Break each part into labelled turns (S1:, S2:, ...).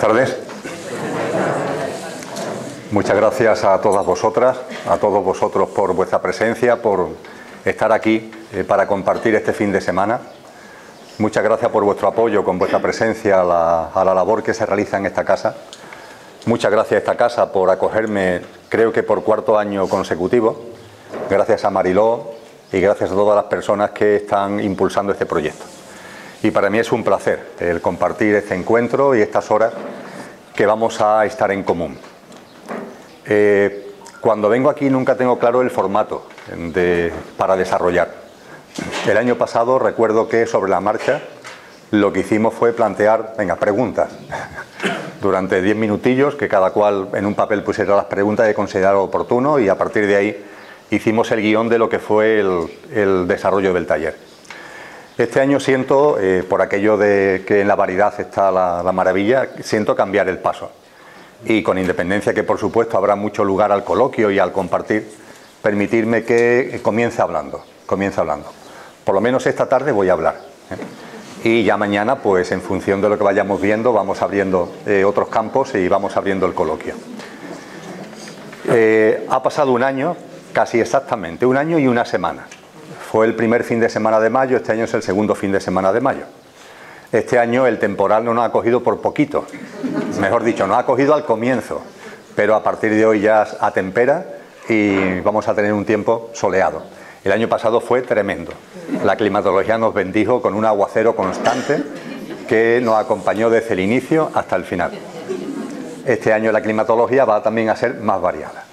S1: Buenas tardes. Muchas gracias a todas vosotras, a todos vosotros por vuestra presencia, por estar aquí para compartir este fin de semana. Muchas gracias por vuestro apoyo con vuestra presencia a la labor que se realiza en esta casa. Muchas gracias a esta casa por acogerme, creo que por cuarto año consecutivo. Gracias a Mariló y gracias a todas las personas que están impulsando este proyecto. Y para mí es un placer el compartir este encuentro y estas horas que vamos a estar en común. Cuando vengo aquí nunca tengo claro el formato para desarrollar. El año pasado recuerdo que sobre la marcha lo que hicimos fue plantear, preguntas. Durante 10 minutillos, que cada cual en un papel pusiera las preguntas que considerara oportuno, y a partir de ahí hicimos el guión de lo que fue el desarrollo del taller. Este año siento, por aquello de que en la variedad está la maravilla, siento cambiar el paso. Y con independencia que por supuesto habrá mucho lugar al coloquio y al compartir, permitirme que comience hablando. Por lo menos esta tarde voy a hablar. Y ya mañana, pues en función de lo que vayamos viendo, vamos abriendo otros campos y vamos abriendo el coloquio. Ha pasado un año, casi exactamente, un año y una semana. Fue el primer fin de semana de mayo, este año es el segundo fin de semana de mayo. Este año el temporal no nos ha cogido por poquito, mejor dicho, nos ha cogido al comienzo, pero a partir de hoy ya atempera y vamos a tener un tiempo soleado. El año pasado fue tremendo. La climatología nos bendijo con un aguacero constante que nos acompañó desde el inicio hasta el final. Este año la climatología va también a ser más variada.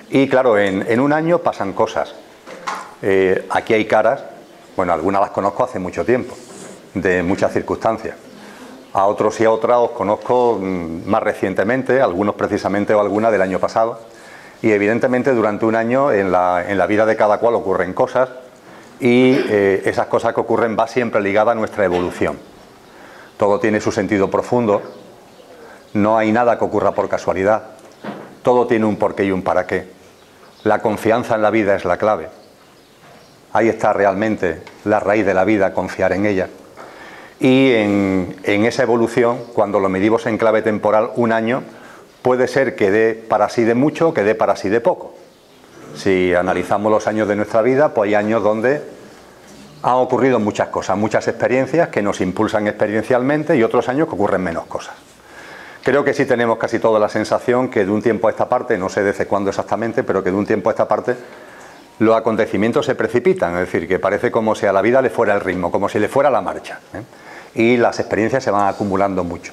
S1: Y claro, en un año pasan cosas. Aquí hay caras, bueno, algunas las conozco hace mucho tiempo, de muchas circunstancias. A otros y a otras os conozco más recientemente, algunos precisamente o algunas del año pasado. Y evidentemente durante un año en la vida de cada cual ocurren cosas y esas cosas que ocurren va siempre ligada a nuestra evolución. Todo tiene su sentido profundo, no hay nada que ocurra por casualidad, todo tiene un porqué y un para qué. La confianza en la vida es la clave. Ahí está realmente la raíz de la vida, confiar en ella. Y en esa evolución, cuando lo medimos en clave temporal, un año puede ser que dé para sí de mucho, que dé para sí de poco. Si analizamos los años de nuestra vida, pues hay años donde han ocurrido muchas cosas, muchas experiencias que nos impulsan experiencialmente y otros años que ocurren menos cosas. Creo que sí tenemos casi toda la sensación que de un tiempo a esta parte, no sé desde cuándo exactamente, pero que de un tiempo a esta parte los acontecimientos se precipitan, es decir, que parece como si a la vida le fuera el ritmo, como si le fuera la marcha, y las experiencias se van acumulando mucho.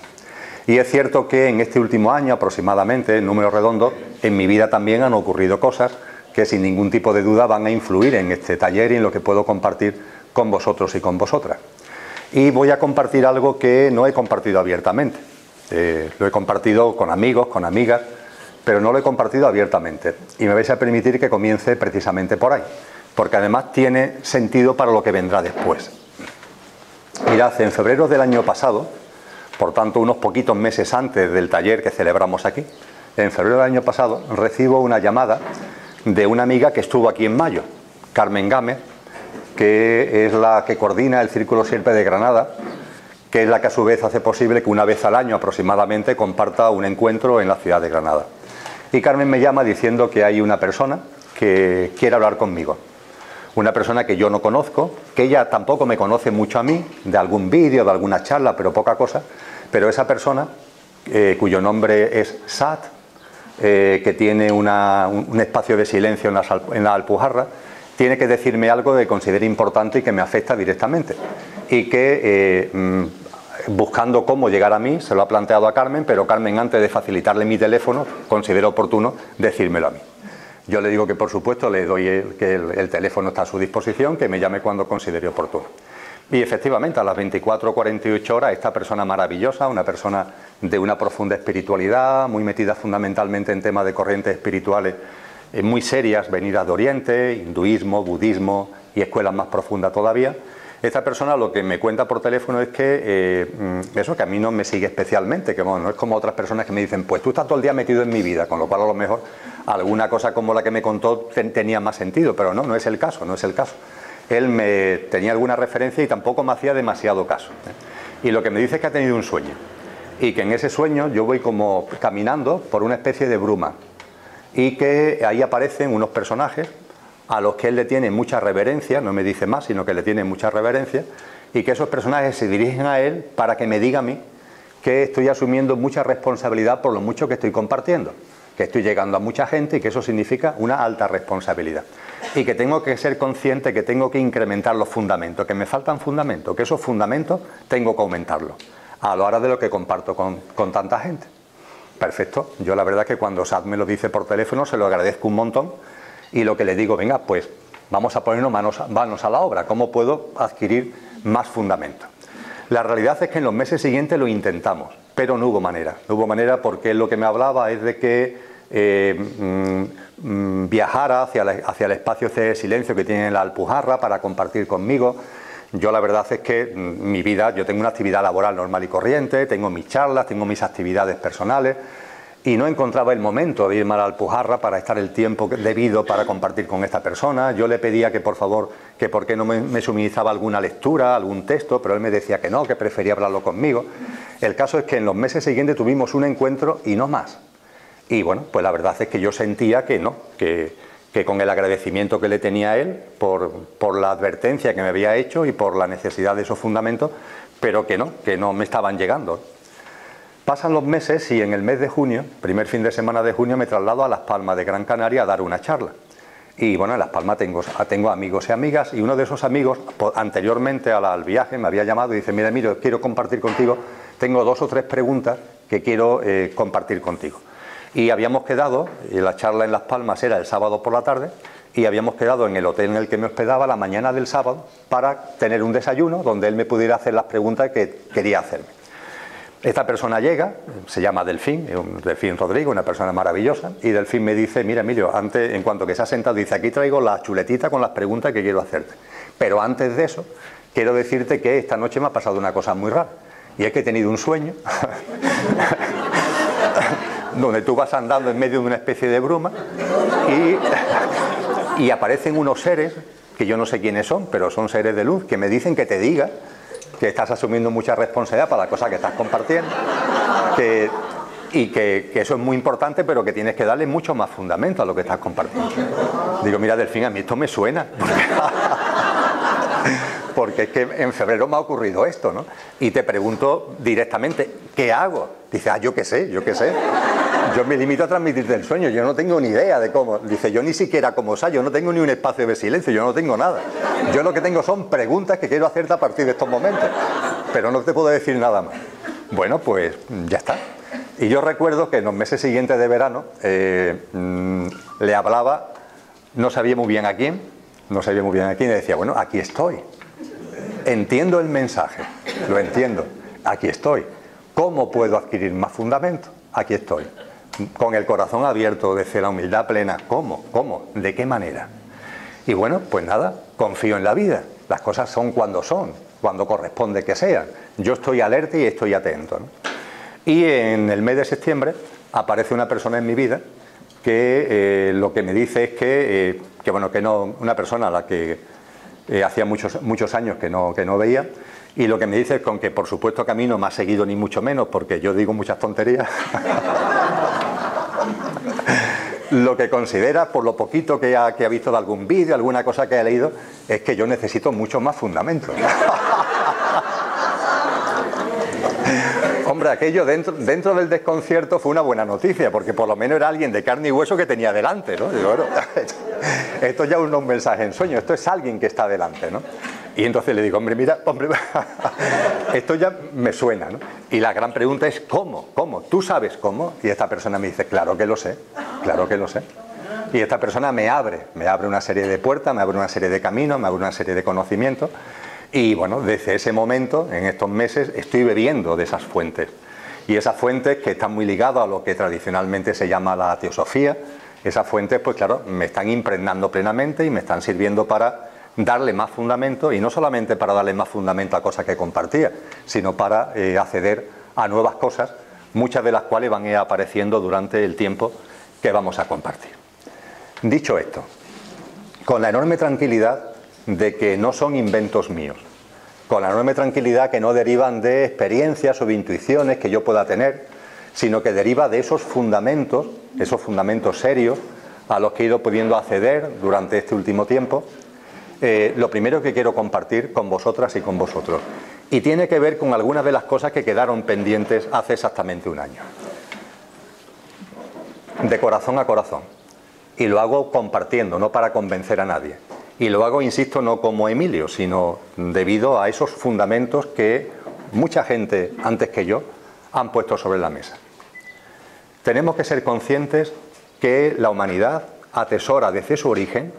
S1: Y es cierto que en este último año aproximadamente, en números redondos, en mi vida también han ocurrido cosas que sin ningún tipo de duda van a influir en este taller y en lo que puedo compartir con vosotros y con vosotras. Y voy a compartir algo que no he compartido abiertamente. Lo he compartido con amigos, con amigas, pero no lo he compartido abiertamente. Y me vais a permitir que comience precisamente por ahí, porque además tiene sentido para lo que vendrá después. Mirad, en febrero del año pasado, por tanto unos poquitos meses antes del taller que celebramos aquí, en febrero del año pasado recibo una llamada de una amiga que estuvo aquí en mayo, Carmen Gámez, que es la que coordina el Círculo Sierpe de Granada, que es la que a su vez hace posible que una vez al año aproximadamente comparta un encuentro en la ciudad de Granada. Y Carmen me llama diciendo que hay una persona que quiere hablar conmigo. Una persona que yo no conozco, que ella tampoco me conoce mucho a mí, de algún vídeo, de alguna charla, pero poca cosa. Pero esa persona, cuyo nombre es Sat, que tiene un espacio de silencio en la Alpujarra, tiene que decirme algo que considere importante y que me afecta directamente. Y que buscando cómo llegar a mí, se lo ha planteado a Carmen, pero Carmen, antes de facilitarle mi teléfono, considera oportuno decírmelo a mí. Yo le digo que por supuesto le doy que el teléfono está a su disposición, que me llame cuando considere oportuno. Y efectivamente a las 24 o 48 horas esta persona maravillosa, una persona de una profunda espiritualidad, muy metida fundamentalmente en temas de corrientes espirituales muy serias, venidas de Oriente, hinduismo, budismo y escuelas más profundas todavía. Esta persona lo que me cuenta por teléfono es que eso, que a mí no me sigue especialmente, que bueno, no es como otras personas que me dicen, pues tú estás todo el día metido en mi vida, con lo cual a lo mejor alguna cosa como la que me contó tenía más sentido, pero no es el caso, no es el caso. Él me tenía alguna referencia y tampoco me hacía demasiado caso. Y lo que me dice es que ha tenido un sueño. y que en ese sueño yo voy como caminando por una especie de bruma y que ahí aparecen unos personajes a los que él le tiene mucha reverencia, no me dice más, sino que le tiene mucha reverencia, y que esos personajes se dirigen a él para que me diga a mí que estoy asumiendo mucha responsabilidad por lo mucho que estoy compartiendo, que estoy llegando a mucha gente y que eso significa una alta responsabilidad. Y que tengo que ser consciente que tengo que incrementar los fundamentos, que me faltan fundamentos, que esos fundamentos tengo que aumentarlos a la hora de lo que comparto con tanta gente. Perfecto. Yo la verdad que cuando Sad me lo dice por teléfono se lo agradezco un montón y lo que le digo, venga, pues vamos a ponernos manos a la obra. ¿Cómo puedo adquirir más fundamentos? La realidad es que en los meses siguientes lo intentamos, pero no hubo manera. No hubo manera porque él lo que me hablaba es de que viajara hacia el espacio de silencio que tiene la Alpujarra para compartir conmigo. Yo la verdad es que mi vida, yo tengo una actividad laboral normal y corriente, tengo mis charlas, tengo mis actividades personales y no encontraba el momento de irme a la Alpujarra para estar el tiempo debido para compartir con esta persona. Yo le pedía que por favor, que por qué no me suministraba alguna lectura, algún texto, pero él me decía que no, que prefería hablarlo conmigo. El caso es que en los meses siguientes tuvimos un encuentro y no más. Y bueno, pues la verdad es que yo sentía que no, que con el agradecimiento que le tenía a él por la advertencia que me había hecho y por la necesidad de esos fundamentos, pero que no me estaban llegando. Pasan los meses y en el mes de junio, primer fin de semana de junio, me traslado a Las Palmas de Gran Canaria a dar una charla. Y bueno, en Las Palmas tengo amigos y amigas, y uno de esos amigos, anteriormente al viaje, me había llamado y dice, mira, quiero compartir contigo, tengo 2 o 3 preguntas que quiero compartir contigo. Y habíamos quedado, y la charla en Las Palmas era el sábado por la tarde, y habíamos quedado en el hotel en el que me hospedaba la mañana del sábado para tener un desayuno donde él me pudiera hacer las preguntas que quería hacerme. Esta persona llega, se llama Delfín, Delfín Rodrigo, una persona maravillosa, y Delfín me dice, mira Emilio, antes, en cuanto que se ha sentado, dice, aquí traigo la chuletita con las preguntas que quiero hacerte. Pero antes de eso, quiero decirte que esta noche me ha pasado una cosa muy rara, y es que he tenido un sueño donde tú vas andando en medio de una especie de bruma y aparecen unos seres, que yo no sé quiénes son, pero son seres de luz, que me dicen que te diga que estás asumiendo mucha responsabilidad para la cosa que estás compartiendo, y que eso es muy importante, pero que tienes que darle mucho más fundamento a lo que estás compartiendo. Digo, mira, Delfín, a mí esto me suena, porque es que en febrero me ha ocurrido esto, ¿no? Y te pregunto directamente, ¿qué hago? Dice, yo qué sé. Yo me limito a transmitirte el sueño, yo no tengo ni idea de cómo. Dice, yo ni siquiera como yo no tengo ni un espacio de silencio, yo no tengo nada. Yo lo que tengo son preguntas que quiero hacerte a partir de estos momentos, pero no te puedo decir nada más. Bueno, pues ya está. Y yo recuerdo que en los meses siguientes de verano le hablaba, no sabía muy bien a quién, y decía, bueno, aquí estoy. Entiendo el mensaje, lo entiendo, aquí estoy. ¿Cómo puedo adquirir más fundamento? Aquí estoy. Con el corazón abierto, desde la humildad plena. ¿Cómo? ¿De qué manera? Y bueno, pues nada, confío en la vida. Las cosas son, cuando corresponde que sean. Yo estoy alerta y estoy atento, ¿no? Y en el mes de septiembre aparece una persona en mi vida que lo que me dice es que una persona a la que hacía muchos años que no veía, y lo que me dice es con que por supuesto que a mí no me ha seguido ni mucho menos, porque yo digo muchas tonterías. Lo que considera, por lo poquito que ha visto de algún vídeo, alguna cosa que ha leído, es que yo necesito mucho más fundamentos. Hombre, aquello dentro del desconcierto fue una buena noticia, porque por lo menos era alguien de carne y hueso que tenía delante, ¿no? Digo, bueno, esto ya no es un mensaje en sueño, esto es alguien que está delante, ¿no? Y entonces le digo, hombre, esto ya me suena, ¿no? Y la gran pregunta es, ¿cómo? ¿Tú sabes cómo? Y esta persona me dice, claro que lo sé. Y esta persona me abre una serie de puertas, me abre una serie de caminos, me abre una serie de conocimientos. Y bueno, desde ese momento, en estos meses, estoy bebiendo de esas fuentes. Y esas fuentes que están muy ligadas a lo que tradicionalmente se llama la teosofía, esas fuentes, pues claro, me están impregnando plenamente y me están sirviendo para darle más fundamento, y no solamente para darle más fundamento a cosas que compartía, sino para acceder a nuevas cosas, muchas de las cuales van a ir apareciendo durante el tiempo que vamos a compartir. Dicho esto, con la enorme tranquilidad de que no son inventos míos, con la enorme tranquilidad que no derivan de experiencias o de intuiciones que yo pueda tener, sino que deriva de esos fundamentos serios a los que he ido pudiendo acceder durante este último tiempo. Lo primero que quiero compartir con vosotras y con vosotros, y tiene que ver con algunas de las cosas que quedaron pendientes hace exactamente un año. De corazón a corazón. Y lo hago compartiendo, no para convencer a nadie. Y lo hago, insisto, no como Emilio, sino debido a esos fundamentos que mucha gente antes que yo han puesto sobre la mesa. Tenemos que ser conscientes que la humanidad atesora desde su origen,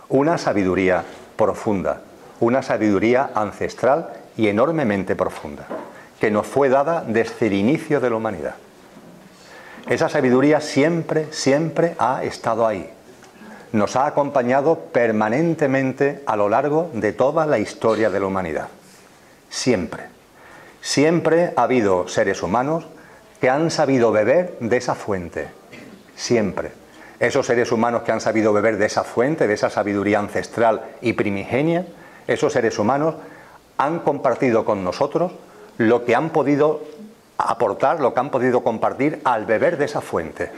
S1: una sabiduría profunda, una sabiduría ancestral y enormemente profunda, que nos fue dada desde el inicio de la humanidad. Esa sabiduría siempre ha estado ahí. Nos ha acompañado permanentemente a lo largo de toda la historia de la humanidad. Siempre. Siempre ha habido seres humanos que han sabido beber de esa fuente. Siempre. Esos seres humanos que han sabido beber de esa fuente, de esa sabiduría ancestral y primigenia, esos seres humanos han compartido con nosotros lo que han podido aportar, lo que han podido compartir al beber de esa fuente.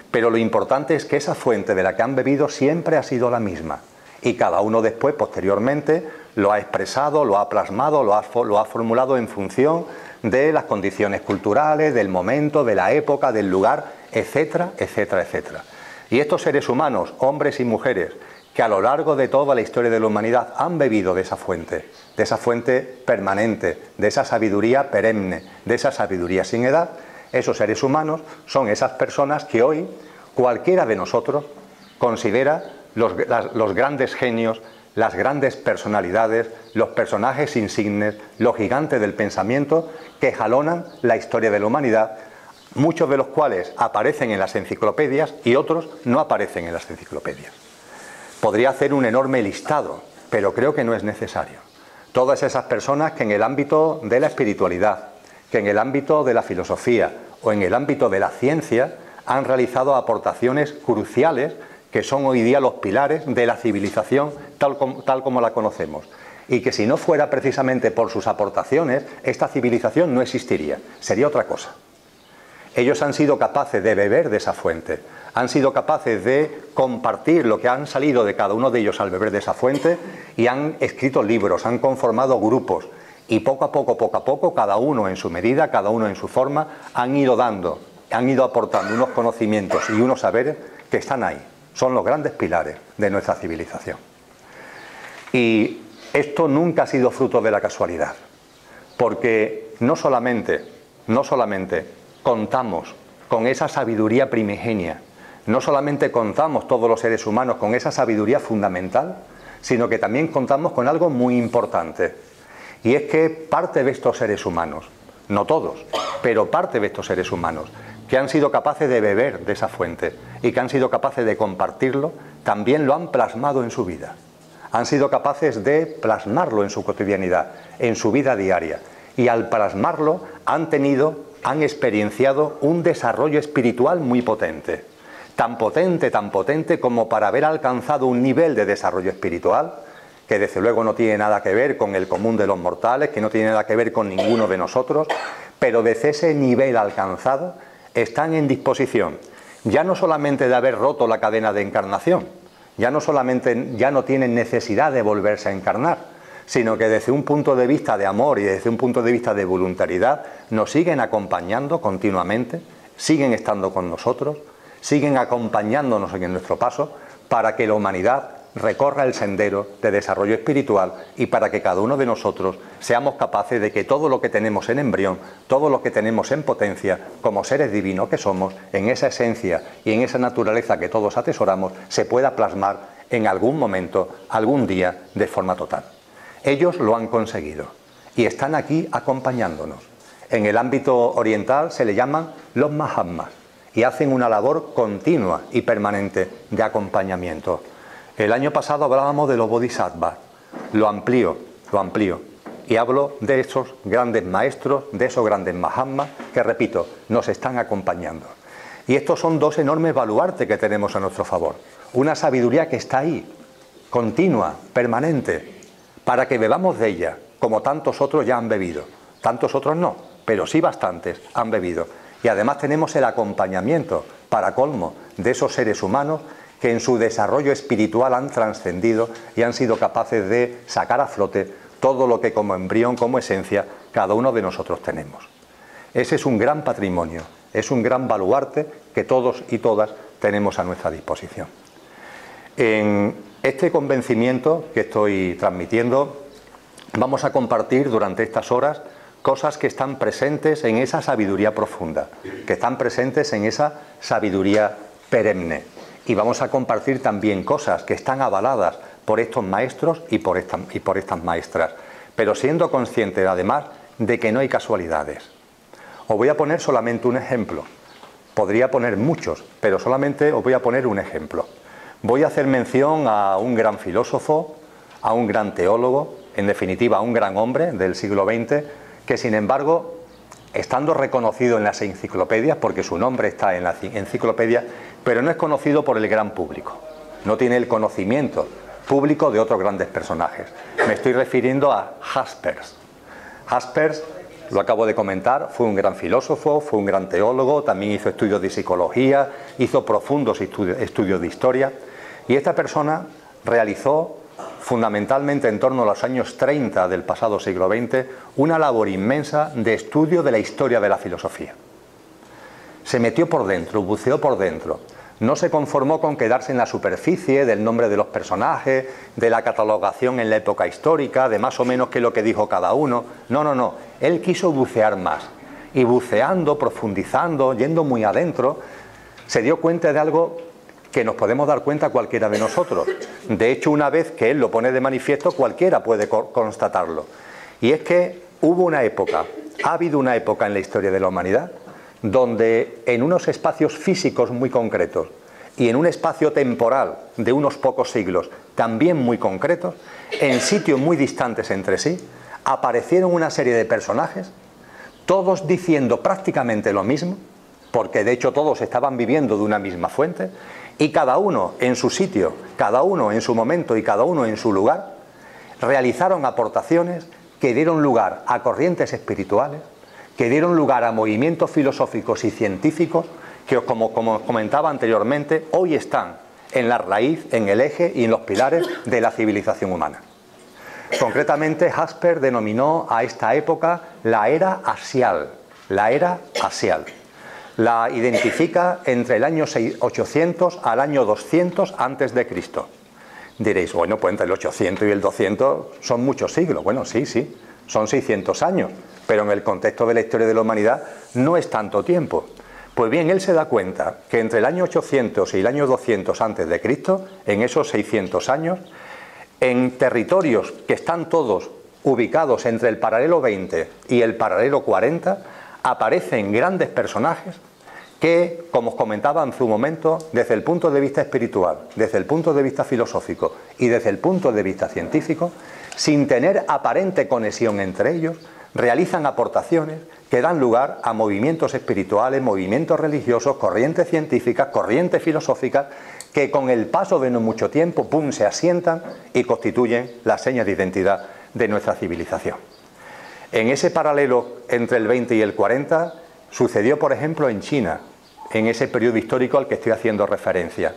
S1: Pero lo importante es que esa fuente de la que han bebido siempre ha sido la misma. Y cada uno después, posteriormente, lo ha expresado, lo ha plasmado, lo ha formulado en función de las condiciones culturales, del momento, de la época, del lugar, etcétera, etcétera, etcétera. Y estos seres humanos, hombres y mujeres, que a lo largo de toda la historia de la humanidad han bebido de esa fuente permanente, de esa sabiduría perenne, de esa sabiduría sin edad, esos seres humanos son esas personas que hoy cualquiera de nosotros considera los grandes genios, las grandes personalidades, los personajes insignes, los gigantes del pensamiento que jalonan la historia de la humanidad, muchos de los cuales aparecen en las enciclopedias y otros no aparecen en las enciclopedias. Podría hacer un enorme listado, pero creo que no es necesario. Todas esas personas que en el ámbito de la espiritualidad, que en el ámbito de la filosofía o en el ámbito de la ciencia han realizado aportaciones cruciales que son hoy día los pilares de la civilización tal como la conocemos. Y que si no fuera precisamente por sus aportaciones, esta civilización no existiría, sería otra cosa. Ellos han sido capaces de beber de esa fuente, han sido capaces de compartir lo que han salido de cada uno de ellos al beber de esa fuente y han escrito libros, han conformado grupos y poco a poco, cada uno en su medida, cada uno en su forma, han ido aportando unos conocimientos y unos saberes que están ahí, son los grandes pilares de nuestra civilización. Y esto nunca ha sido fruto de la casualidad, porque no solamente contamos con esa sabiduría primigenia, no solamente contamos todos los seres humanos con esa sabiduría fundamental, sino que también contamos con algo muy importante. Y es que parte de estos seres humanos, no todos, pero parte de estos seres humanos, que han sido capaces de beber de esa fuente y que han sido capaces de compartirlo, también lo han plasmado en su vida. Han sido capaces de plasmarlo en su cotidianidad, en su vida diaria. Y al plasmarlo han experienciado un desarrollo espiritual muy potente. Tan potente como para haber alcanzado un nivel de desarrollo espiritual que desde luego no tiene nada que ver con el común de los mortales, que no tiene nada que ver con ninguno de nosotros, pero desde ese nivel alcanzado están en disposición ya no solamente de haber roto la cadena de encarnación, ya no tienen necesidad de volverse a encarnar, sino que desde un punto de vista de amor y desde un punto de vista de voluntariedad nos siguen acompañando continuamente, siguen estando con nosotros, siguen acompañándonos en nuestro paso para que la humanidad recorra el sendero de desarrollo espiritual y para que cada uno de nosotros seamos capaces de que todo lo que tenemos en embrión, todo lo que tenemos en potencia, como seres divinos que somos, en esa esencia y en esa naturaleza que todos atesoramos, se pueda plasmar en algún momento, algún día, de forma total. Ellos lo han conseguido y están aquí acompañándonos. En el ámbito oriental se le llaman los Mahatmas y hacen una labor continua y permanente de acompañamiento. El año pasado hablábamos de los Bodhisattvas, lo amplío y hablo de esos grandes maestros, de esos grandes Mahatmas que, repito, nos están acompañando. Y estos son dos enormes baluartes que tenemos a nuestro favor. Una sabiduría que está ahí, continua, permanente, para que bebamos de ella, como tantos otros ya han bebido. Tantos otros no, pero sí bastantes han bebido. Y además tenemos el acompañamiento, para colmo, de esos seres humanos que en su desarrollo espiritual han trascendido y han sido capaces de sacar a flote todo lo que como embrión, como esencia, cada uno de nosotros tenemos. Ese es un gran patrimonio, es un gran baluarte que todos y todas tenemos a nuestra disposición. En este convencimiento que estoy transmitiendo, vamos a compartir durante estas horas cosas que están presentes en esa sabiduría profunda, que están presentes en esa sabiduría perenne. Y vamos a compartir también cosas que están avaladas por estos maestros y por estas maestras, pero siendo conscientes además de que no hay casualidades. Os voy a poner solamente un ejemplo. Podría poner muchos, pero solamente os voy a poner un ejemplo. Voy a hacer mención a un gran filósofo, a un gran teólogo, en definitiva a un gran hombre del siglo XX, que sin embargo, estando reconocido en las enciclopedias, porque su nombre está en la enciclopedia, pero no es conocido por el gran público. No tiene el conocimiento público de otros grandes personajes. Me estoy refiriendo a Jaspers. Jaspers, lo acabo de comentar, fue un gran filósofo, fue un gran teólogo, también hizo estudios de psicología, hizo profundos estudios de historia, y esta persona realizó, fundamentalmente en torno a los años 30 del pasado siglo XX, una labor inmensa de estudio de la historia de la filosofía. Se metió por dentro, buceó por dentro. No se conformó con quedarse en la superficie del nombre de los personajes, de la catalogación en la época histórica, de más o menos qué es lo que dijo cada uno. No, no, no. Él quiso bucear más. Y buceando, profundizando, yendo muy adentro, se dio cuenta de algo que nos podemos dar cuenta cualquiera de nosotros. De hecho, una vez que él lo pone de manifiesto, cualquiera puede constatarlo. Y es que hubo una época, ha habido una época en la historia de la humanidad, donde en unos espacios físicos muy concretos y en un espacio temporal de unos pocos siglos también muy concretos, en sitios muy distantes entre sí, aparecieron una serie de personajes, todos diciendo prácticamente lo mismo, porque de hecho todos estaban viviendo de una misma fuente, y cada uno en su sitio, cada uno en su momento y cada uno en su lugar, realizaron aportaciones que dieron lugar a corrientes espirituales, que dieron lugar a movimientos filosóficos y científicos que, como os comentaba anteriormente, hoy están en la raíz, en el eje y en los pilares de la civilización humana. Concretamente, Jaspers denominó a esta época la era asial. La era asial. La identifica entre el año 800 al año 200 antes de Cristo. Diréis, bueno, pues entre el 800 y el 200 son muchos siglos. Bueno, sí, sí, son 600 años, pero en el contexto de la historia de la humanidad no es tanto tiempo. Pues bien, él se da cuenta que entre el año 800 y el año 200 antes de Cristo, en esos 600 años, en territorios que están todos ubicados entre el paralelo 20 y el paralelo 40, aparecen grandes personajes que, como os comentaba en su momento, desde el punto de vista espiritual, desde el punto de vista filosófico y desde el punto de vista científico, sin tener aparente conexión entre ellos, realizan aportaciones que dan lugar a movimientos espirituales, movimientos religiosos, corrientes científicas, corrientes filosóficas, que con el paso de no mucho tiempo, ¡pum!, se asientan y constituyen la seña de identidad de nuestra civilización. En ese paralelo entre el 20 y el 40 sucedió, por ejemplo, en China, en ese periodo histórico al que estoy haciendo referencia.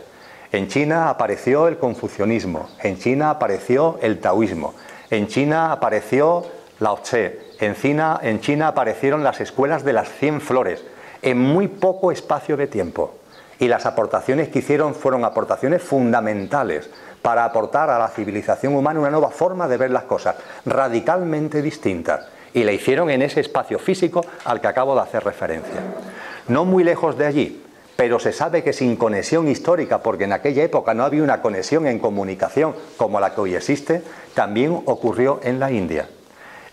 S1: En China apareció el confucianismo, en China apareció el taoísmo, en China apareció Lao Tse, en China aparecieron las escuelas de las 100 flores, en muy poco espacio de tiempo. Y las aportaciones que hicieron fueron aportaciones fundamentales para aportar a la civilización humana una nueva forma de ver las cosas, radicalmente distinta. Y la hicieron en ese espacio físico al que acabo de hacer referencia. No muy lejos de allí, pero se sabe que sin conexión histórica, porque en aquella época no había una conexión en comunicación como la que hoy existe, también ocurrió en la India.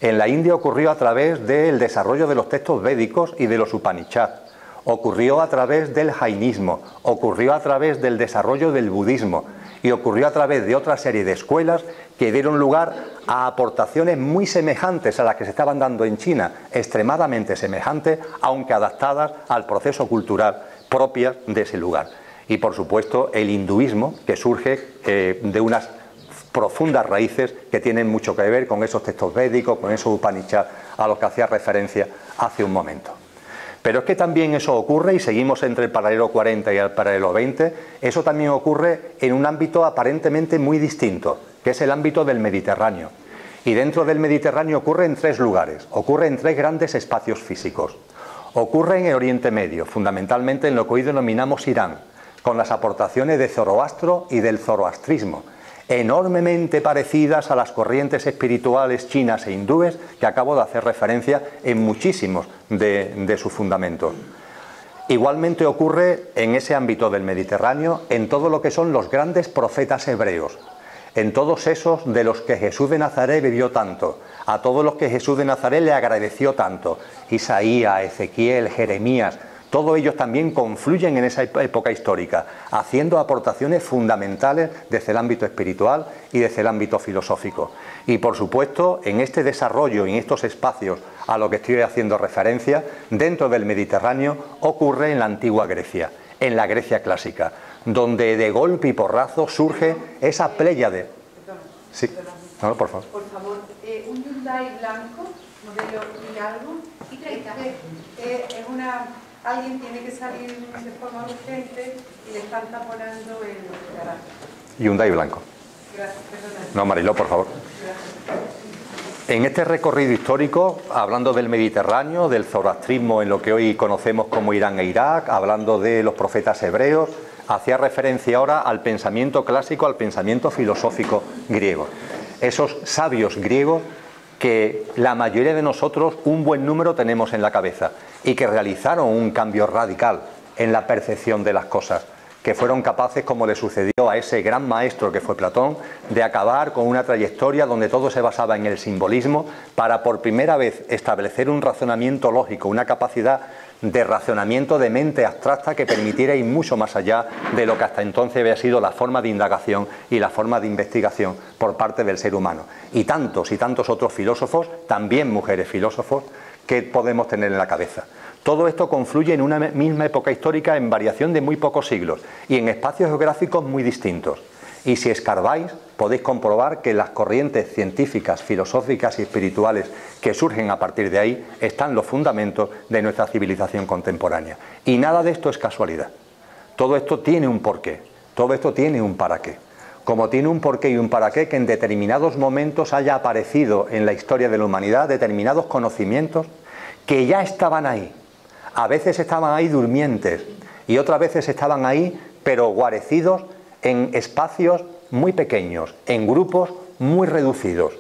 S1: En la India ocurrió a través del desarrollo de los textos védicos y de los Upanishads. Ocurrió a través del jainismo, ocurrió a través del desarrollo del budismo y ocurrió a través de otra serie de escuelas que dieron lugar a aportaciones muy semejantes a las que se estaban dando en China, extremadamente semejantes, aunque adaptadas al proceso cultural propio de ese lugar. Y por supuesto el hinduismo, que surge de unas profundas raíces que tienen mucho que ver con esos textos védicos, con esos Upanishads a los que hacía referencia hace un momento. Pero es que también eso ocurre, y seguimos entre el paralelo 40 y el paralelo 20, eso también ocurre en un ámbito aparentemente muy distinto, que es el ámbito del Mediterráneo. Y dentro del Mediterráneo ocurre en 3 lugares, ocurre en 3 grandes espacios físicos. Ocurre en el Oriente Medio, fundamentalmente en lo que hoy denominamos Irán, con las aportaciones de Zoroastro y del zoroastrismo, enormemente parecidas a las corrientes espirituales chinas e hindúes que acabo de hacer referencia en muchísimos de sus fundamentos. Igualmente ocurre en ese ámbito del Mediterráneo en todo lo que son los grandes profetas hebreos, en todos esos de los que Jesús de Nazaret vivió tanto, a todos los que Jesús de Nazaret le agradeció tanto, Isaías, Ezequiel, Jeremías. Todos ellos también confluyen en esa época histórica, haciendo aportaciones fundamentales desde el ámbito espiritual y desde el ámbito filosófico. Y por supuesto, en este desarrollo, en estos espacios a lo que estoy haciendo referencia, dentro del Mediterráneo ocurre en la antigua Grecia, en la Grecia clásica, donde de golpe y porrazo surge esa pléyade. Sí, no, por favor.
S2: Por favor, un Hyundai blanco, modelo Hidalgo, y 30. Es una... Alguien tiene que salir de forma urgente y le están taponando el garaje.
S1: Hyundai blanco.
S2: Gracias, perdona.
S1: No, Mariló, por favor.
S2: Gracias.
S1: En este recorrido histórico, hablando del Mediterráneo, del zoroastrismo en lo que hoy conocemos como Irán e Irak, hablando de los profetas hebreos, hacía referencia ahora al pensamiento clásico, al pensamiento filosófico griego. Esos sabios griegos que la mayoría de nosotros un buen número tenemos en la cabeza y que realizaron un cambio radical en la percepción de las cosas, que fueron capaces, como le sucedió a ese gran maestro que fue Platón, de acabar con una trayectoria donde todo se basaba en el simbolismo para por primera vez establecer un razonamiento lógico, una capacidad de razonamiento de mente abstracta que permitiera ir mucho más allá de lo que hasta entonces había sido la forma de indagación y la forma de investigación por parte del ser humano. Y tantos otros filósofos, también mujeres filósofos, que podemos tener en la cabeza. Todo esto confluye en una misma época histórica en variación de muy pocos siglos y en espacios geográficos muy distintos. Y si escarbáis, podéis comprobar que las corrientes científicas, filosóficas y espirituales que surgen a partir de ahí están los fundamentos de nuestra civilización contemporánea. Y nada de esto es casualidad. Todo esto tiene un porqué, todo esto tiene un para qué. Como tiene un porqué y un para qué que en determinados momentos haya aparecido en la historia de la humanidad determinados conocimientos que ya estaban ahí. A veces estaban ahí durmientes y otras veces estaban ahí pero guarecidos en espacios muy pequeños, en grupos muy reducidos,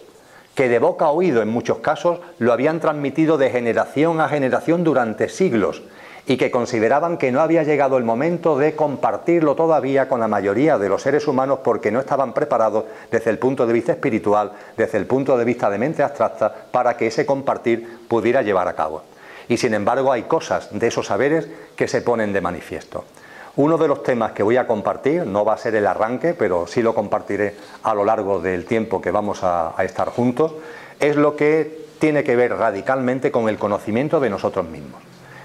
S1: que de boca a oído en muchos casos lo habían transmitido de generación a generación durante siglos y que consideraban que no había llegado el momento de compartirlo todavía con la mayoría de los seres humanos porque no estaban preparados desde el punto de vista espiritual, desde el punto de vista de mente abstracta, para que ese compartir pudiera llevar a cabo. Y sin embargo hay cosas de esos saberes que se ponen de manifiesto. Uno de los temas que voy a compartir, no va a ser el arranque, pero sí lo compartiré a lo largo del tiempo que vamos a estar juntos, es lo que tiene que ver radicalmente con el conocimiento de nosotros mismos.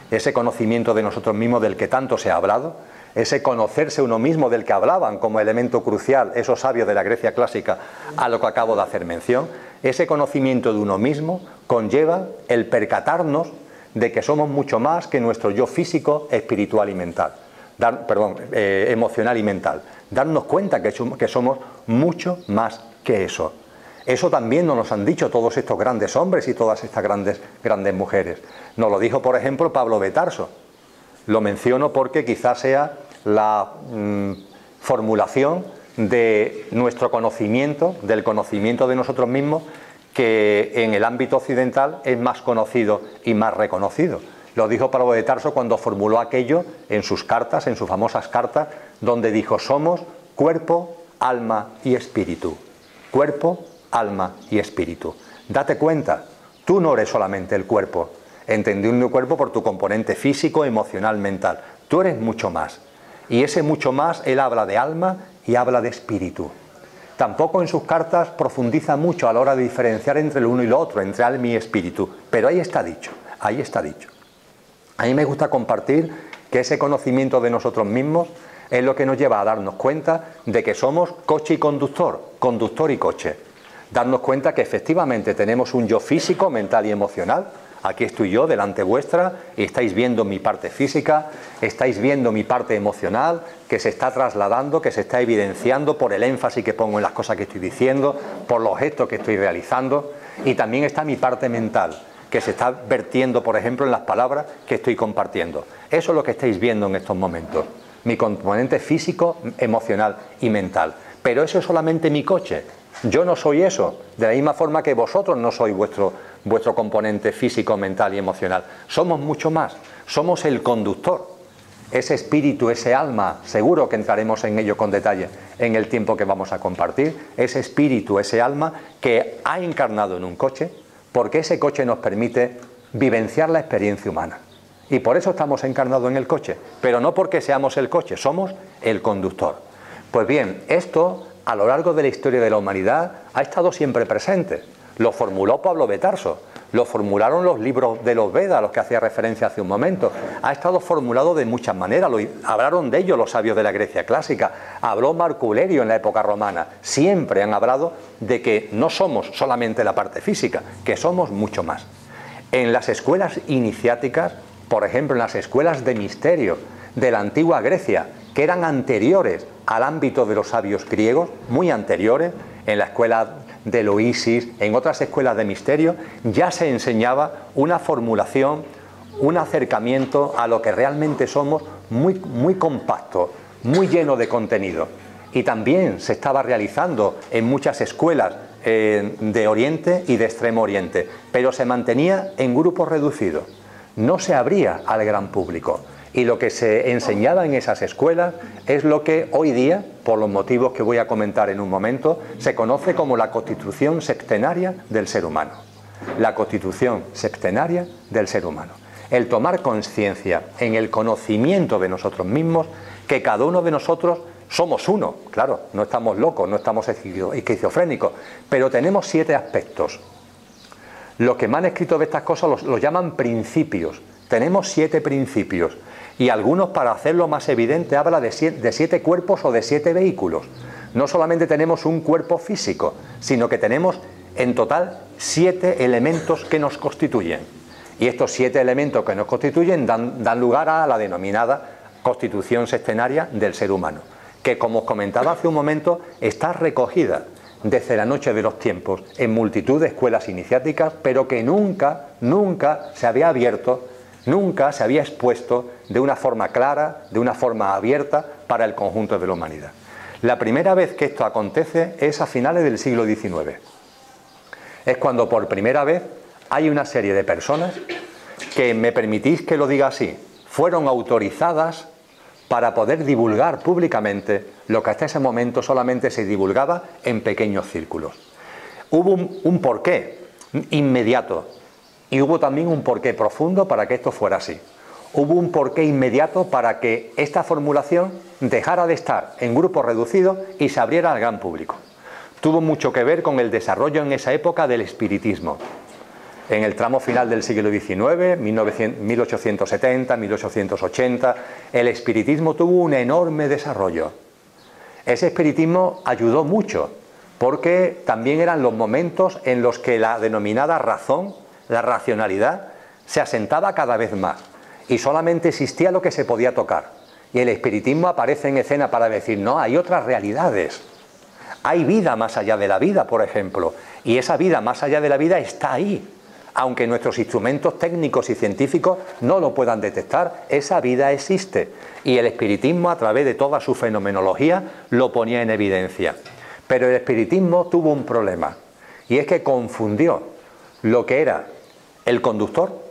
S1: Ese conocimiento de nosotros mismos del que tanto se ha hablado, ese conocerse uno mismo del que hablaban como elemento crucial esos sabios de la Grecia clásica a lo que acabo de hacer mención, ese conocimiento de uno mismo conlleva el percatarnos de que somos mucho más que nuestro yo físico, espiritual y mental. Emocional y mental. Darnos cuenta que somos mucho más que eso. Eso también nos lo han dicho todos estos grandes hombres y todas estas grandes mujeres. Nos lo dijo, por ejemplo, Pablo de Tarso. Lo menciono porque quizás sea la formulación de nuestro conocimiento, del conocimiento de nosotros mismos, que en el ámbito occidental es más conocido y más reconocido. Lo dijo Pablo de Tarso cuando formuló aquello en sus cartas, en sus famosas cartas, donde dijo: somos cuerpo, alma y espíritu. Cuerpo, alma y espíritu. Date cuenta, tú no eres solamente el cuerpo, entendiendo el cuerpo por tu componente físico, emocional, mental. Tú eres mucho más. Y ese mucho más, él habla de alma y habla de espíritu. Tampoco en sus cartas profundiza mucho a la hora de diferenciar entre lo uno y lo otro, entre alma y espíritu. Pero ahí está dicho, ahí está dicho. A mí me gusta compartir que ese conocimiento de nosotros mismos es lo que nos lleva a darnos cuenta de que somos coche y conductor, conductor y coche. Darnos cuenta que efectivamente tenemos un yo físico, mental y emocional. Aquí estoy yo delante vuestra y estáis viendo mi parte física, estáis viendo mi parte emocional, que se está trasladando, que se está evidenciando por el énfasis que pongo en las cosas que estoy diciendo, por los gestos que estoy realizando, y también está mi parte mental, que se está vertiendo, por ejemplo, en las palabras que estoy compartiendo. Eso es lo que estáis viendo en estos momentos, mi componente físico, emocional y mental. Pero eso es solamente mi coche. Yo no soy eso, de la misma forma que vosotros no sois vuestro componente físico, mental y emocional. Somos mucho más, somos el conductor, ese espíritu, ese alma, seguro que entraremos en ello con detalle en el tiempo que vamos a compartir, ese espíritu, ese alma que ha encarnado en un coche, porque ese coche nos permite vivenciar la experiencia humana. Y por eso estamos encarnados en el coche, pero no porque seamos el coche, somos el conductor. Pues bien, esto a lo largo de la historia de la humanidad ha estado siempre presente. Lo formuló Pablo de Tarso, lo formularon los libros de los Vedas, a los que hacía referencia hace un momento. Ha estado formulado de muchas maneras, hablaron de ello los sabios de la Grecia clásica, habló Marco Aurelio en la época romana. Siempre han hablado de que no somos solamente la parte física, que somos mucho más. En las escuelas iniciáticas, por ejemplo, en las escuelas de misterio de la antigua Grecia, que eran anteriores al ámbito de los sabios griegos, muy anteriores, en la escuela de Loisis, en otras escuelas de misterio, ya se enseñaba una formulación, un acercamiento a lo que realmente somos muy compacto, muy lleno de contenido. Y también se estaba realizando en muchas escuelas de Oriente y de Extremo Oriente, pero se mantenía en grupos reducidos, no se abría al gran público. Y lo que se enseñaba en esas escuelas es lo que hoy día, por los motivos que voy a comentar en un momento, se conoce como la constitución septenaria del ser humano. La constitución septenaria del ser humano. El tomar conciencia en el conocimiento de nosotros mismos, que cada uno de nosotros somos uno. Claro, no estamos locos, no estamos esquizofrénicos, pero tenemos 7 aspectos. Los que me han escrito de estas cosas los llaman principios. Tenemos 7 principios. Y algunos, para hacerlo más evidente, habla de 7 cuerpos o de 7 vehículos. No solamente tenemos un cuerpo físico, sino que tenemos en total 7 elementos que nos constituyen. Y estos 7 elementos que nos constituyen dan lugar a la denominada constitución septenaria del ser humano, que, como os comentaba hace un momento, está recogida desde la noche de los tiempos en multitud de escuelas iniciáticas, pero que nunca se había abierto, nunca se había expuesto de una forma clara, de una forma abierta para el conjunto de la humanidad. La primera vez que esto acontece es a finales del siglo XIX. Es cuando por primera vez hay una serie de personas que, me permitís que lo diga así, fueron autorizadas para poder divulgar públicamente lo que hasta ese momento solamente se divulgaba en pequeños círculos. Hubo un porqué inmediato y hubo también un porqué profundo para que esto fuera así. Hubo un porqué inmediato para que esta formulación dejara de estar en grupos reducidos y se abriera al gran público. Tuvo mucho que ver con el desarrollo en esa época del espiritismo. En el tramo final del siglo XIX, 1870, 1880, el espiritismo tuvo un enorme desarrollo. Ese espiritismo ayudó mucho, porque también eran los momentos en los que la denominada razón, la racionalidad, se asentaba cada vez más y solamente existía lo que se podía tocar. Y el espiritismo aparece en escena para decir, no, hay otras realidades. Hay vida más allá de la vida, por ejemplo, y esa vida más allá de la vida está ahí. Aunque nuestros instrumentos técnicos y científicos no lo puedan detectar, esa vida existe. Y el espiritismo, a través de toda su fenomenología, lo ponía en evidencia. Pero el espiritismo tuvo un problema, y es que confundió lo que era el conductor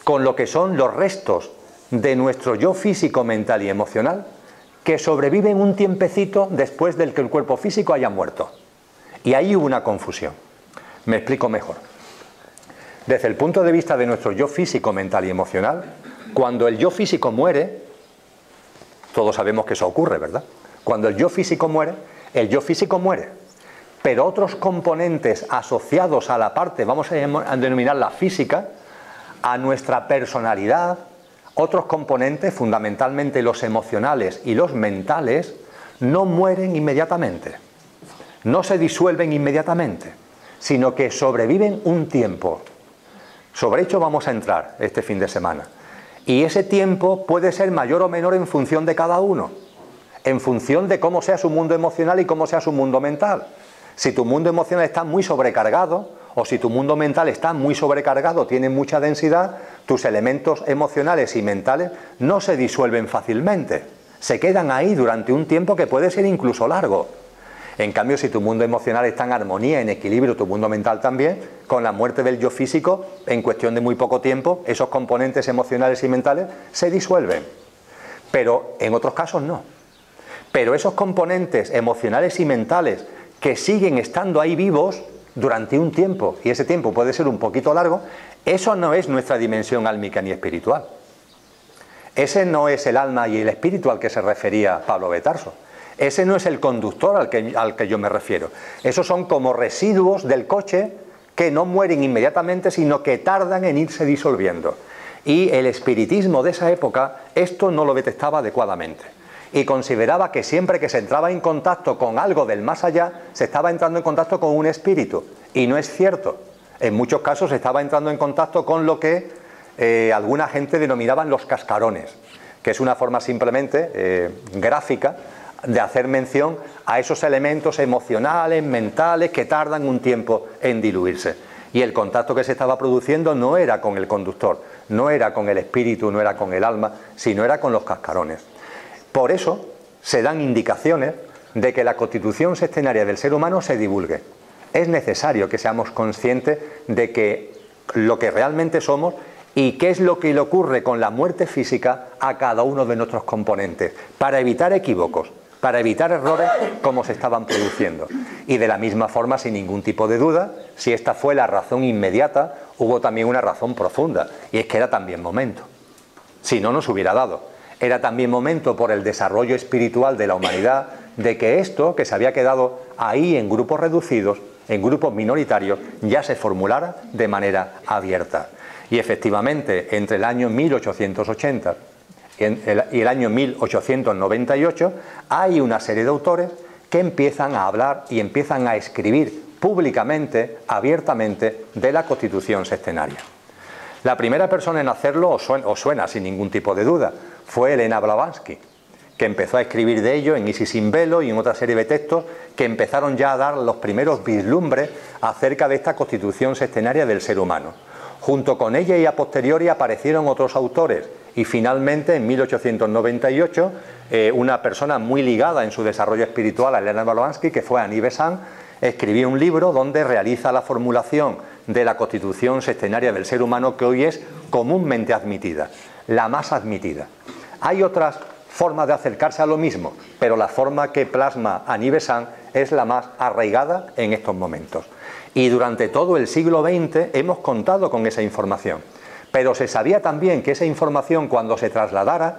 S1: con lo que son los restos de nuestro yo físico, mental y emocional, que sobreviven un tiempecito después del que el cuerpo físico haya muerto. Y ahí hubo una confusión. Me explico mejor. Desde el punto de vista de nuestro yo físico, mental y emocional, cuando el yo físico muere, todos sabemos que eso ocurre, ¿verdad? Cuando el yo físico muere, pero otros componentes asociados a la parte, vamos a denominarla física, a nuestra personalidad, otros componentes, fundamentalmente los emocionales y los mentales, no mueren inmediatamente. no se disuelven inmediatamente, sino que sobreviven un tiempo. Sobre ello vamos a entrar este fin de semana. Y ese tiempo puede ser mayor o menor en función de cada uno, en función de cómo sea su mundo emocional y cómo sea su mundo mental. Si tu mundo emocional está muy sobrecargado, o si tu mundo mental está muy sobrecargado, tiene mucha densidad, tus elementos emocionales y mentales no se disuelven fácilmente. Se quedan ahí durante un tiempo que puede ser incluso largo. En cambio, si tu mundo emocional está en armonía, en equilibrio, tu mundo mental también, con la muerte del yo físico, en cuestión de muy poco tiempo, esos componentes emocionales y mentales se disuelven. Pero en otros casos no. Pero esos componentes emocionales y mentales que siguen estando ahí vivos durante un tiempo, y ese tiempo puede ser un poquito largo, eso no es nuestra dimensión álmica ni espiritual. Ese no es el alma y el espíritu al que se refería Pablo de Tarso. Ese no es el conductor al que yo me refiero. Esos son como residuos del coche que no mueren inmediatamente, sino que tardan en irse disolviendo. Y el espiritismo de esa época esto no lo detectaba adecuadamente. Y consideraba que siempre que se entraba en contacto con algo del más allá, se estaba entrando en contacto con un espíritu. Y no es cierto. En muchos casos se estaba entrando en contacto con lo que alguna gente denominaban los cascarones, que es una forma simplemente gráfica de hacer mención a esos elementos emocionales, mentales, que tardan un tiempo en diluirse. Y el contacto que se estaba produciendo no era con el conductor, no era con el espíritu, no era con el alma, sino era con los cascarones. Por eso se dan indicaciones de que la constitución sextenaria del ser humano se divulgue. Es necesario que seamos conscientes de que lo que realmente somos y qué es lo que le ocurre con la muerte física a cada uno de nuestros componentes, para evitar equívocos, para evitar errores como se estaban produciendo. Y de la misma forma, sin ningún tipo de duda, si esta fue la razón inmediata, hubo también una razón profunda, y es que era también momento. Si no, nos hubiera dado. Era también momento, por el desarrollo espiritual de la humanidad, de que esto, que se había quedado ahí en grupos reducidos, en grupos minoritarios, ya se formulara de manera abierta. Y efectivamente, entre el año 1880 y el año 1898, hay una serie de autores que empiezan a hablar y empiezan a escribir públicamente, abiertamente, de la Constitución sextenaria. La primera persona en hacerlo, os suena sin ningún tipo de duda, fue Elena Blavatsky, que empezó a escribir de ello en Isis sin velo y en otra serie de textos que empezaron ya a dar los primeros vislumbres acerca de esta Constitución sextenaria del ser humano. Junto con ella y a posteriori aparecieron otros autores y finalmente en 1898 una persona muy ligada en su desarrollo espiritual a Elena Blavatsky, que fue Annie Besant, escribió un libro donde realiza la formulación de la Constitución sextenaria del ser humano, que hoy es comúnmente admitida, la más admitida. Hay otras formas de acercarse a lo mismo, pero la forma que plasma Annie Besant es la más arraigada en estos momentos. Y durante todo el siglo XX hemos contado con esa información. Pero se sabía también que esa información, cuando se trasladara,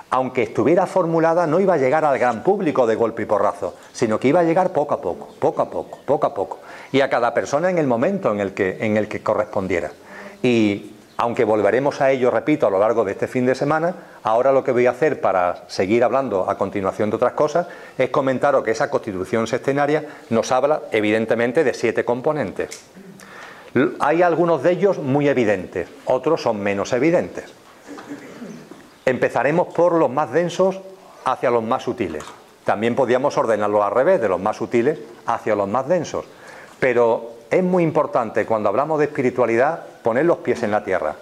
S1: aunque estuviera formulada, no iba a llegar al gran público de golpe y porrazo, sino que iba a llegar poco a poco, poco a poco, poco a poco, y a cada persona en el momento en el que correspondiera. Y aunque volveremos a ello, repito, a lo largo de este fin de semana, ahora lo que voy a hacer para seguir hablando a continuación de otras cosas es comentaros que esa Constitución sextenaria nos habla evidentemente de 7 componentes. Hay algunos de ellos muy evidentes, otros son menos evidentes. Empezaremos por los más densos hacia los más sutiles. También podríamos ordenarlo al revés, de los más sutiles hacia los más densos. Pero es muy importante, cuando hablamos de espiritualidad, poner los pies en la tierra.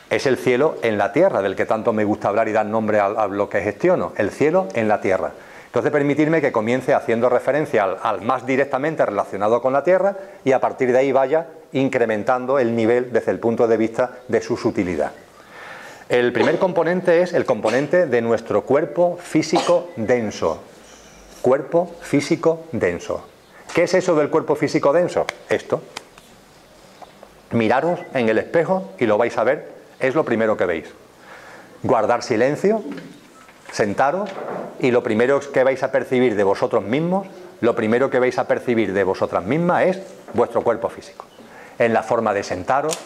S1: Es el cielo en la tierra, del que tanto me gusta hablar y dar nombre a lo que gestiono. El cielo en la tierra. Entonces, permitirme que comience haciendo referencia al más directamente relacionado con la tierra y a partir de ahí vaya incrementando el nivel desde el punto de vista de su sutilidad. El primer componente es el componente de nuestro cuerpo físico denso. Cuerpo físico denso. ¿Qué es eso del cuerpo físico denso? Esto. Miraros en el espejo y lo vais a ver, es lo primero que veis. Guardar silencio, sentaros y lo primero que vais a percibir de vosotros mismos, lo primero que vais a percibir de vosotras mismas es vuestro cuerpo físico. En la forma de sentaros,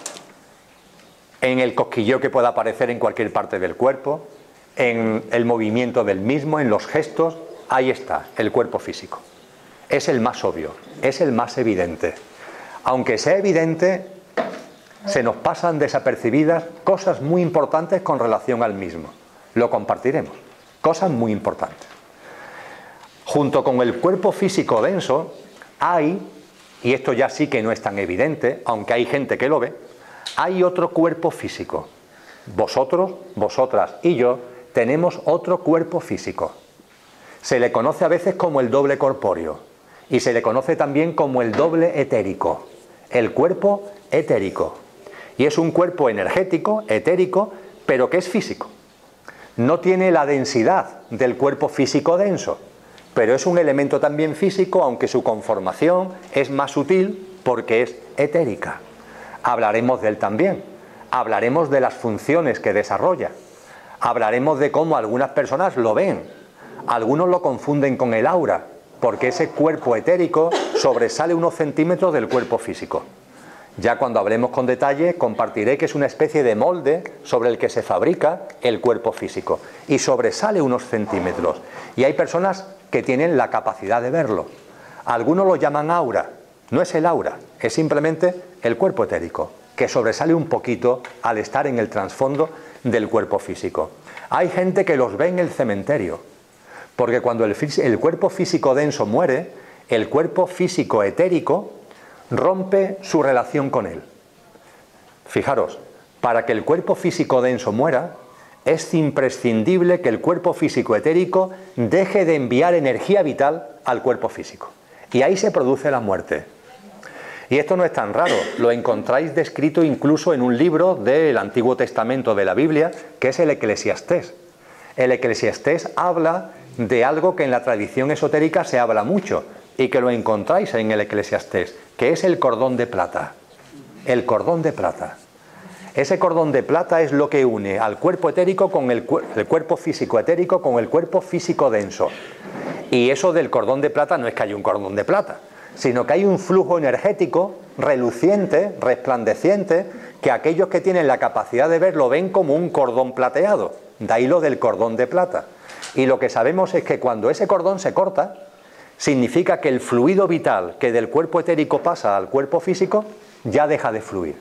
S1: en el cosquilleo que pueda aparecer en cualquier parte del cuerpo, en el movimiento del mismo, en los gestos, ahí está el cuerpo físico. Es el más obvio, es el más evidente. Aunque sea evidente, se nos pasan desapercibidas cosas muy importantes con relación al mismo. Lo compartiremos. Cosas muy importantes. Junto con el cuerpo físico denso hay, y esto ya sí que no es tan evidente, aunque hay gente que lo ve, hay otro cuerpo físico. Vosotros, vosotras y yo tenemos otro cuerpo físico. Se le conoce a veces como el doble corpóreo y se le conoce también como el doble etérico. El cuerpo etérico. Y es un cuerpo energético, etérico, pero que es físico. No tiene la densidad del cuerpo físico denso, pero es un elemento también físico, aunque su conformación es más sutil porque es etérica. Hablaremos de él también. Hablaremos de las funciones que desarrolla. Hablaremos de cómo algunas personas lo ven. Algunos lo confunden con el aura, porque ese cuerpo etérico sobresale unos centímetros del cuerpo físico. Ya cuando hablemos con detalle, compartiré que es una especie de molde sobre el que se fabrica el cuerpo físico y sobresale unos centímetros. Y hay personas que tienen la capacidad de verlo. Algunos lo llaman aura. No es el aura, es simplemente el cuerpo etérico, que sobresale un poquito al estar en el trasfondo del cuerpo físico. Hay gente que los ve en el cementerio, porque cuando el cuerpo físico denso muere, el cuerpo físico etérico rompe su relación con él. Fijaros, para que el cuerpo físico denso muera, es imprescindible que el cuerpo físico etérico deje de enviar energía vital al cuerpo físico. Y ahí se produce la muerte. Y esto no es tan raro, lo encontráis descrito incluso en un libro del Antiguo Testamento de la Biblia, que es el Eclesiastés. El Eclesiastés habla de algo que en la tradición esotérica se habla mucho, y que lo encontráis en el Eclesiastés, que es el cordón de plata. El cordón de plata. Ese cordón de plata es lo que une al cuerpo etérico con el cuerpo físico etérico con el cuerpo físico denso. Y eso del cordón de plata no es que haya un cordón de plata, sino que hay un flujo energético reluciente, resplandeciente, que aquellos que tienen la capacidad de verlo ven como un cordón plateado. De ahí lo del cordón de plata. Y lo que sabemos es que cuando ese cordón se corta, significa que el fluido vital que del cuerpo etérico pasa al cuerpo físico ya deja de fluir.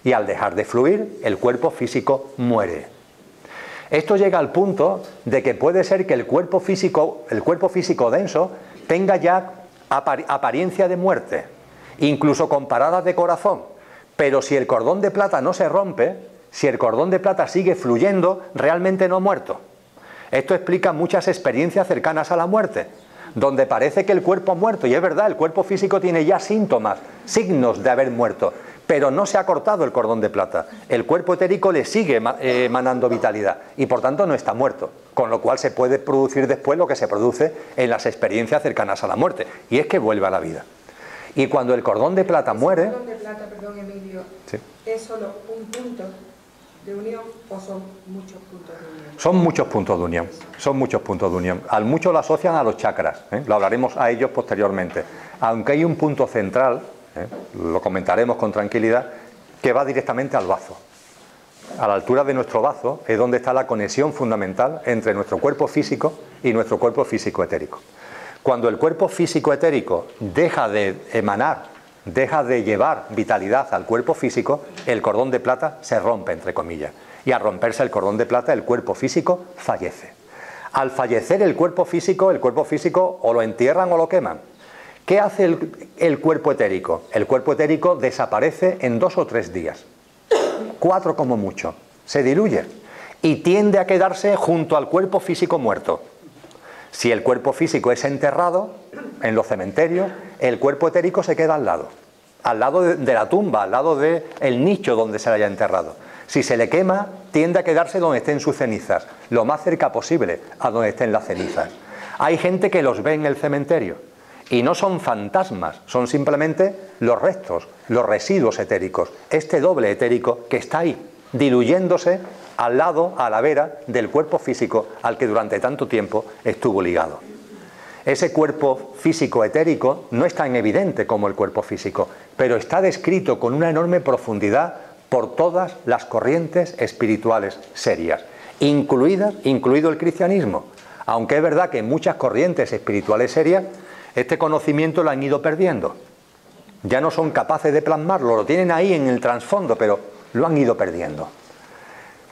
S1: Y al dejar de fluir, el cuerpo físico muere. Esto llega al punto de que puede ser que el cuerpo físico denso tenga ya apariencia de muerte, incluso con paradas de corazón. Pero si el cordón de plata no se rompe, si el cordón de plata sigue fluyendo, realmente no ha muerto. Esto explica muchas experiencias cercanas a la muerte, donde parece que el cuerpo ha muerto, y es verdad, el cuerpo físico tiene ya síntomas, signos de haber muerto, pero no se ha cortado el cordón de plata. El cuerpo etérico le sigue emanando vitalidad y por tanto no está muerto, con lo cual se puede producir después lo que se produce en las experiencias cercanas a la muerte, y es que vuelve a la vida. Y cuando el cordón de plata muere...
S2: ¿El cordón de plata, perdón, Emilio,
S1: sí,
S2: es solo un punto de unión o son muchos puntos de unión?
S1: Son muchos puntos de unión, son muchos puntos de unión. Al mucho lo asocian a los chakras, lo hablaremos a ellos posteriormente. Aunque hay un punto central, lo comentaremos con tranquilidad, que va directamente al bazo. A la altura de nuestro bazo es donde está la conexión fundamental entre nuestro cuerpo físico y nuestro cuerpo físico etérico. Cuando el cuerpo físico etérico deja de emanar, deja de llevar vitalidad al cuerpo físico, el cordón de plata se rompe, entre comillas. Y al romperse el cordón de plata, el cuerpo físico fallece. Al fallecer el cuerpo físico o lo entierran o lo queman. ¿Qué hace el cuerpo etérico? El cuerpo etérico desaparece en 2 o 3 días. 4 como mucho. Se diluye. Y tiende a quedarse junto al cuerpo físico muerto. Si el cuerpo físico es enterrado en los cementerios, el cuerpo etérico se queda al lado de la tumba, al lado del nicho donde se le haya enterrado. Si se le quema, tiende a quedarse donde estén sus cenizas, lo más cerca posible a donde estén las cenizas. Hay gente que los ve en el cementerio y no son fantasmas, son simplemente los restos, los residuos etéricos, este doble etérico que está ahí, diluyéndose al lado, a la vera del cuerpo físico al que durante tanto tiempo estuvo ligado. Ese cuerpo físico etérico no es tan evidente como el cuerpo físico, pero está descrito con una enorme profundidad por todas las corrientes espirituales serias, incluido el cristianismo. Aunque es verdad que en muchas corrientes espirituales serias este conocimiento lo han ido perdiendo. Ya no son capaces de plasmarlo, lo tienen ahí en el trasfondo, pero lo han ido perdiendo.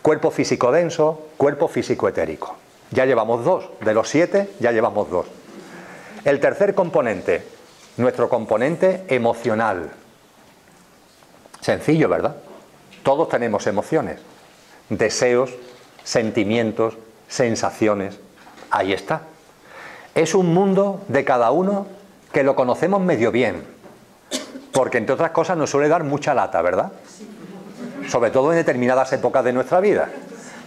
S1: Cuerpo físico denso, cuerpo físico etérico. Ya llevamos 2, de los 7 ya llevamos 2. El tercer componente, nuestro componente emocional. Sencillo, ¿verdad? Todos tenemos emociones, deseos, sentimientos, sensaciones. Ahí está. Es un mundo de cada uno que lo conocemos medio bien, porque entre otras cosas nos suele dar mucha lata, ¿verdad? Sobre todo en determinadas épocas de nuestra vida.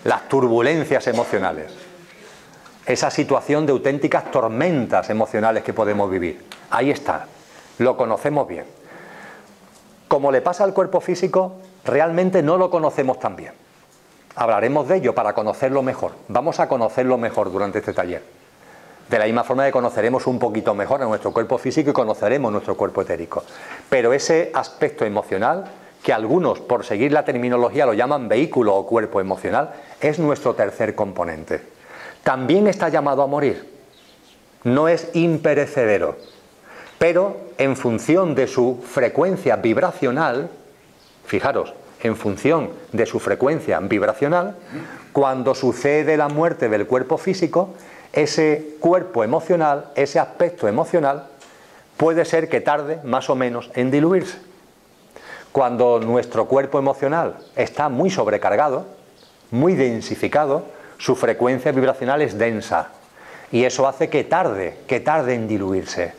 S1: Las turbulencias emocionales. Esa situación de auténticas tormentas emocionales que podemos vivir. Ahí está. Lo conocemos bien. Como le pasa al cuerpo físico, realmente no lo conocemos tan bien. Hablaremos de ello para conocerlo mejor. Vamos a conocerlo mejor durante este taller. De la misma forma que conoceremos un poquito mejor a nuestro cuerpo físico y conoceremos nuestro cuerpo etérico. Pero ese aspecto emocional, que algunos por seguir la terminología lo llaman vehículo o cuerpo emocional, es nuestro tercer componente. También está llamado a morir. No es imperecedero, pero en función de su frecuencia vibracional, fijaros, en función de su frecuencia vibracional, cuando sucede la muerte del cuerpo físico, ese cuerpo emocional, ese aspecto emocional, puede ser que tarde más o menos en diluirse. Cuando nuestro cuerpo emocional está muy sobrecargado, muy densificado, su frecuencia vibracional es densa y eso hace que tarde en diluirse.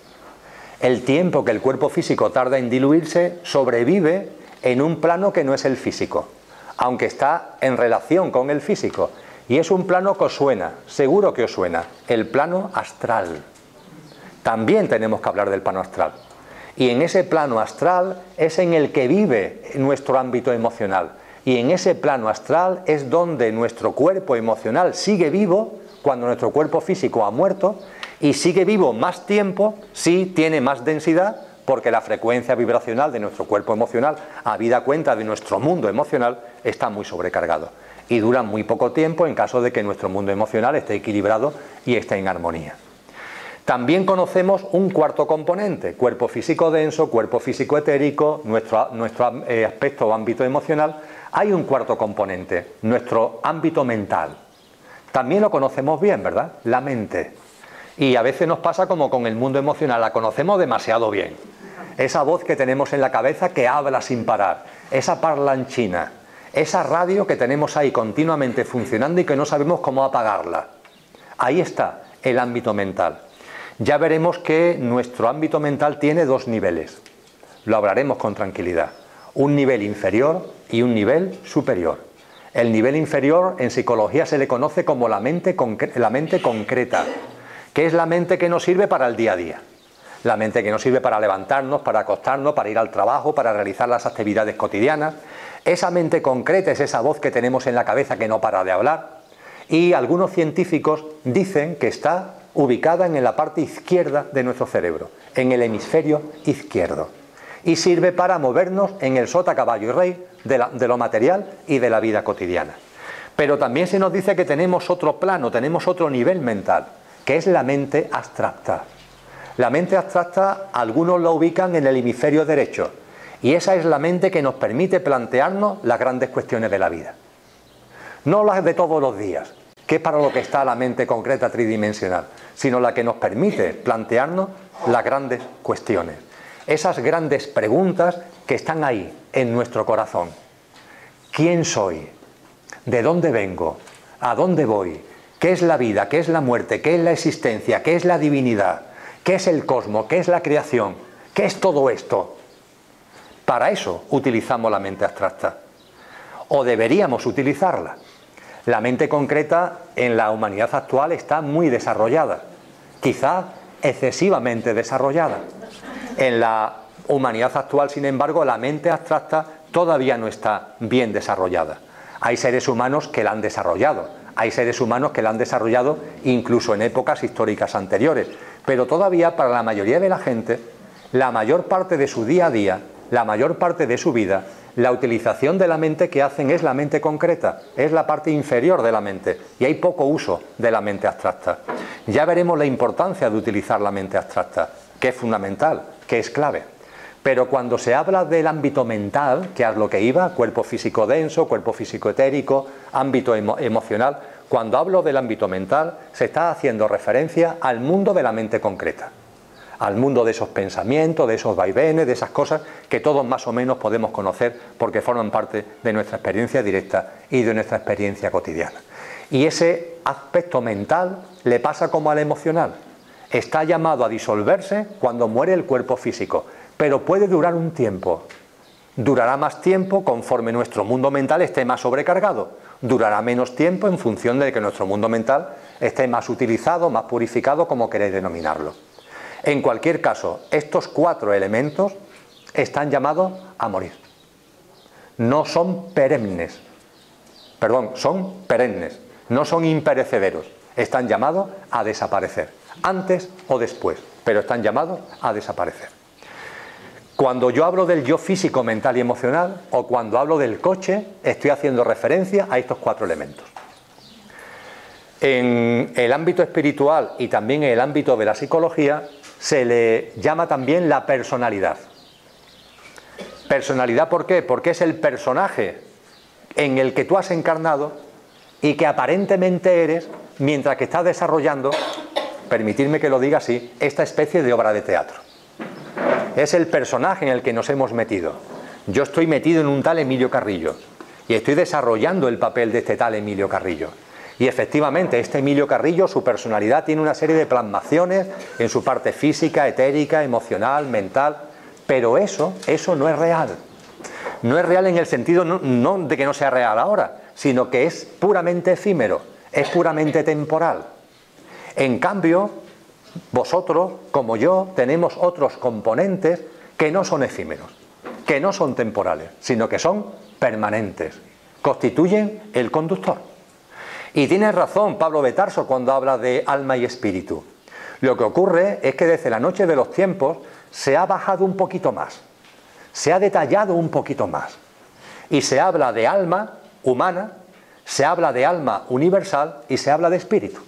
S1: El tiempo que el cuerpo físico tarda en diluirse sobrevive en un plano que no es el físico, aunque está en relación con el físico. Y es un plano que os suena, seguro que os suena, el plano astral. También tenemos que hablar del plano astral. Y en ese plano astral es en el que vive nuestro ámbito emocional. Y en ese plano astral es donde nuestro cuerpo emocional sigue vivo cuando nuestro cuerpo físico ha muerto, y sigue vivo más tiempo si tiene más densidad, porque la frecuencia vibracional de nuestro cuerpo emocional, habida cuenta de nuestro mundo emocional, está muy sobrecargado. Y dura muy poco tiempo en caso de que nuestro mundo emocional esté equilibrado y esté en armonía. También conocemos un cuarto componente, cuerpo físico denso, cuerpo físico etérico, nuestro aspecto o ámbito emocional. Hay un cuarto componente, nuestro ámbito mental. También lo conocemos bien, ¿verdad? La mente. Y a veces nos pasa como con el mundo emocional, la conocemos demasiado bien. Esa voz que tenemos en la cabeza que habla sin parar, esa parlanchina, esa radio que tenemos ahí continuamente funcionando y que no sabemos cómo apagarla. Ahí está el ámbito mental. Ya veremos que nuestro ámbito mental tiene 2 niveles. Lo hablaremos con tranquilidad. Un nivel inferior y un nivel superior. El nivel inferior en psicología se le conoce como la mente concreta, que es la mente que nos sirve para el día a día. La mente que nos sirve para levantarnos, para acostarnos, para ir al trabajo, para realizar las actividades cotidianas. Esa mente concreta es esa voz que tenemos en la cabeza que no para de hablar. Y algunos científicos dicen que está ubicada en la parte izquierda de nuestro cerebro, en el hemisferio izquierdo. Y sirve para movernos en el sota, caballo y rey de lo material y de la vida cotidiana. Pero también se nos dice que tenemos otro plano, tenemos otro nivel mental, que es la mente abstracta. La mente abstracta algunos la ubican en el hemisferio derecho, y esa es la mente que nos permite plantearnos las grandes cuestiones de la vida. No las de todos los días, que es para lo que está la mente concreta tridimensional, sino la que nos permite plantearnos las grandes cuestiones. Esas grandes preguntas que están ahí, en nuestro corazón. ¿Quién soy? ¿De dónde vengo? ¿A dónde voy? ¿Qué es la vida? ¿Qué es la muerte? ¿Qué es la existencia? ¿Qué es la divinidad? ¿Qué es el cosmos? ¿Qué es la creación? ¿Qué es todo esto? Para eso utilizamos la mente abstracta. O deberíamos utilizarla. La mente concreta en la humanidad actual está muy desarrollada, quizá excesivamente desarrollada. En la humanidad actual, sin embargo, la mente abstracta todavía no está bien desarrollada. Hay seres humanos que la han desarrollado, hay seres humanos que la han desarrollado incluso en épocas históricas anteriores, pero todavía para la mayoría de la gente, la mayor parte de su día a día, la mayor parte de su vida, la utilización de la mente que hacen es la mente concreta, es la parte inferior de la mente, y hay poco uso de la mente abstracta. Ya veremos la importancia de utilizar la mente abstracta, que es fundamental, que es clave. Pero cuando se habla del ámbito mental, que es lo que iba, cuerpo físico denso, cuerpo físico etérico, ámbito emocional, cuando hablo del ámbito mental, se está haciendo referencia al mundo de la mente concreta, al mundo de esos pensamientos, de esos vaivenes, de esas cosas que todos más o menos podemos conocer porque forman parte de nuestra experiencia directa y de nuestra experiencia cotidiana. Y ese aspecto mental le pasa como al emocional. Está llamado a disolverse cuando muere el cuerpo físico, pero puede durar un tiempo. Durará más tiempo conforme nuestro mundo mental esté más sobrecargado. Durará menos tiempo en función de que nuestro mundo mental esté más utilizado, más purificado, como queréis denominarlo. En cualquier caso, estos 4 elementos están llamados a morir. No son perennes. Perdón, son perennes. No son imperecederos. Están llamados a desaparecer. Antes o después, pero están llamados a desaparecer. Cuando yo hablo del yo físico, mental y emocional, o cuando hablo del coche, estoy haciendo referencia a estos 4 elementos. En el ámbito espiritual y también en el ámbito de la psicología, se le llama también la personalidad. ¿Personalidad por qué? Porque es el personaje en el que tú has encarnado y que aparentemente eres mientras que estás desarrollando, permitidme que lo diga así, esta especie de obra de teatro. Es el personaje en el que nos hemos metido. Yo estoy metido en un tal Emilio Carrillo y estoy desarrollando el papel de este tal Emilio Carrillo. Y efectivamente, este Emilio Carrillo, su personalidad tiene una serie de plasmaciones en su parte física, etérica, emocional, mental, pero eso no es real. No es real en el sentido no de que no sea real ahora, sino que es puramente efímero, es puramente temporal. En cambio, vosotros, como yo, tenemos otros componentes que no son efímeros, que no son temporales, sino que son permanentes, constituyen el conductor. Y tiene razón Pablo de Tarso cuando habla de alma y espíritu. Lo que ocurre es que desde la noche de los tiempos se ha bajado un poquito más, se ha detallado un poquito más, y se habla de alma humana, se habla de alma universal y se habla de espíritu.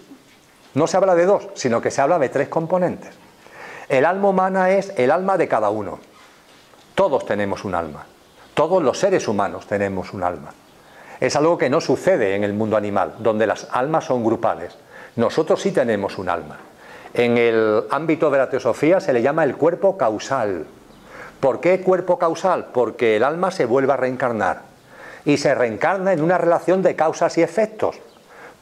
S1: No se habla de 2, sino que se habla de 3 componentes. El alma humana es el alma de cada uno. Todos tenemos un alma. Todos los seres humanos tenemos un alma. Es algo que no sucede en el mundo animal, donde las almas son grupales. Nosotros sí tenemos un alma. En el ámbito de la teosofía se le llama el cuerpo causal. ¿Por qué cuerpo causal? Porque el alma se vuelve a reencarnar. Y se reencarna en una relación de causas y efectos.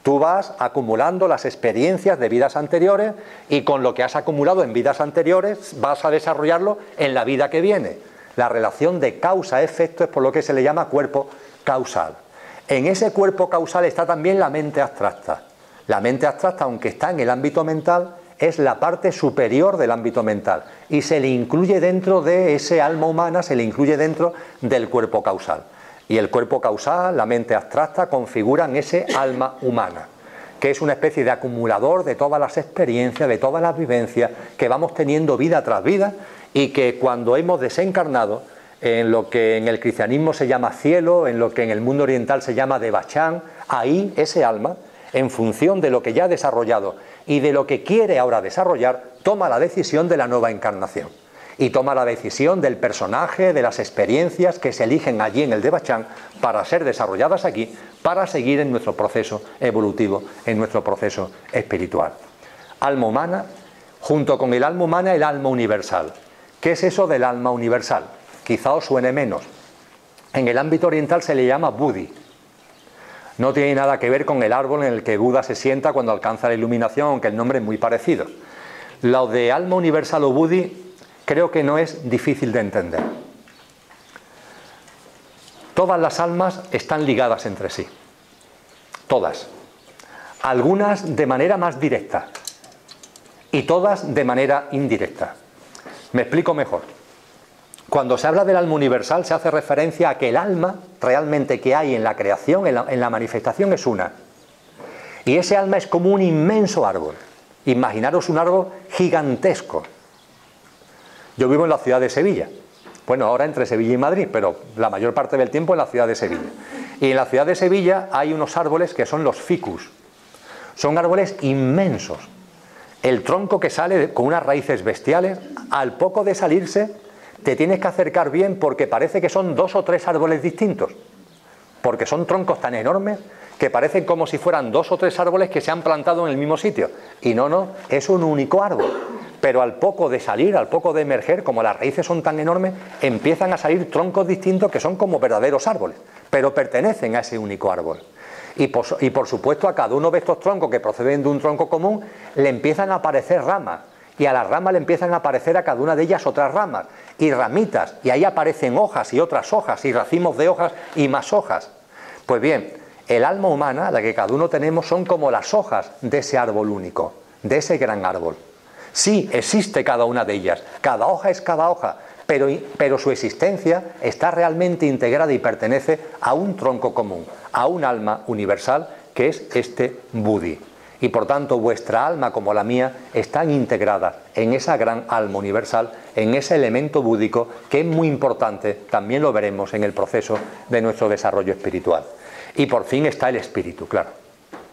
S1: Tú vas acumulando las experiencias de vidas anteriores y con lo que has acumulado en vidas anteriores vas a desarrollarlo en la vida que viene. La relación de causa-efecto es por lo que se le llama cuerpo causal. En ese cuerpo causal está también la mente abstracta. La mente abstracta, aunque está en el ámbito mental, es la parte superior del ámbito mental y se le incluye dentro de ese alma humana, se le incluye dentro del cuerpo causal. Y el cuerpo causal, la mente abstracta, configuran ese alma humana, que es una especie de acumulador de todas las experiencias, de todas las vivencias que vamos teniendo vida tras vida y que cuando hemos desencarnado, en lo que en el cristianismo se llama cielo, en lo que en el mundo oriental se llama devachan, ahí ese alma, en función de lo que ya ha desarrollado y de lo que quiere ahora desarrollar, toma la decisión de la nueva encarnación. Y toma la decisión del personaje, de las experiencias que se eligen allí en el devachan para ser desarrolladas aquí, para seguir en nuestro proceso evolutivo, en nuestro proceso espiritual. Alma humana, junto con el alma humana, el alma universal. ¿Qué es eso del alma universal? Quizá os suene menos. En el ámbito oriental se le llama Buddhi. No tiene nada que ver con el árbol en el que Buda se sienta cuando alcanza la iluminación, aunque el nombre es muy parecido. Lo de alma universal o Buddhi creo que no es difícil de entender. Todas las almas están ligadas entre sí. Todas. Algunas de manera más directa y todas de manera indirecta. Me explico mejor. Cuando se habla del alma universal se hace referencia a que el alma realmente que hay en la creación, en la manifestación, es una. Y ese alma es como un inmenso árbol. Imaginaros un árbol gigantesco. Yo vivo en la ciudad de Sevilla. Bueno, ahora entre Sevilla y Madrid, pero la mayor parte del tiempo en la ciudad de Sevilla. Y en la ciudad de Sevilla hay unos árboles que son los ficus. Son árboles inmensos. el tronco que sale con unas raíces bestiales, al poco de salirse, te tienes que acercar bien porque parece que son 2 o 3 árboles distintos. Porque son troncos tan enormes que parecen como si fueran 2 o 3 árboles que se han plantado en el mismo sitio. Y no, es un único árbol. Pero al poco de salir, al poco de emerger, como las raíces son tan enormes, empiezan a salir troncos distintos que son como verdaderos árboles, pero pertenecen a ese único árbol. Y por supuesto a cada uno de estos troncos que proceden de un tronco común le empiezan a aparecer ramas, y a las ramas le empiezan a aparecer a cada una de ellas otras ramas y ramitas, y ahí aparecen hojas y otras hojas y racimos de hojas y más hojas. Pues bien, el alma humana, la que cada uno tenemos, son como las hojas de ese árbol único, de ese gran árbol. Sí, existe cada una de ellas, cada hoja es cada hoja, pero su existencia está realmente integrada y pertenece a un tronco común, a un alma universal que es este Buddhi. Y por tanto vuestra alma como la mía están integradas en esa gran alma universal, en ese elemento búdico que es muy importante, también lo veremos en el proceso de nuestro desarrollo espiritual. Y por fin está el espíritu, claro,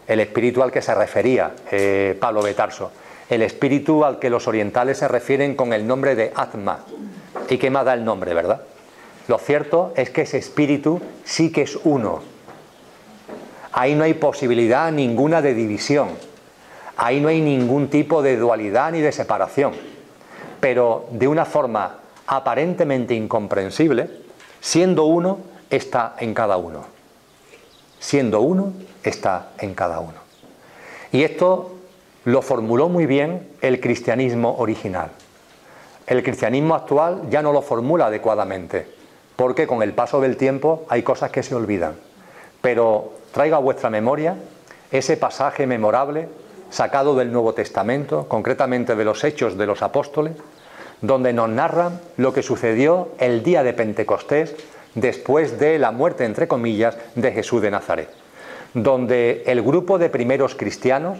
S1: el espíritu al que se refería Pablo de Tarso, el espíritu al que los orientales se refieren con el nombre de Atma. ¿Y qué más da el nombre, verdad? Lo cierto es que ese espíritu sí que es uno. Ahí no hay posibilidad ninguna de división. Ahí no hay ningún tipo de dualidad ni de separación. Pero de una forma aparentemente incomprensible, siendo uno, está en cada uno. Siendo uno, está en cada uno. Y esto lo formuló muy bien el cristianismo original. El cristianismo actual ya no lo formula adecuadamente, porque con el paso del tiempo hay cosas que se olvidan. Pero traigo a vuestra memoria ese pasaje memorable sacado del Nuevo Testamento, concretamente de los Hechos de los Apóstoles, donde nos narran lo que sucedió el día de Pentecostés, después de la muerte, entre comillas, de Jesús de Nazaret, donde el grupo de primeros cristianos,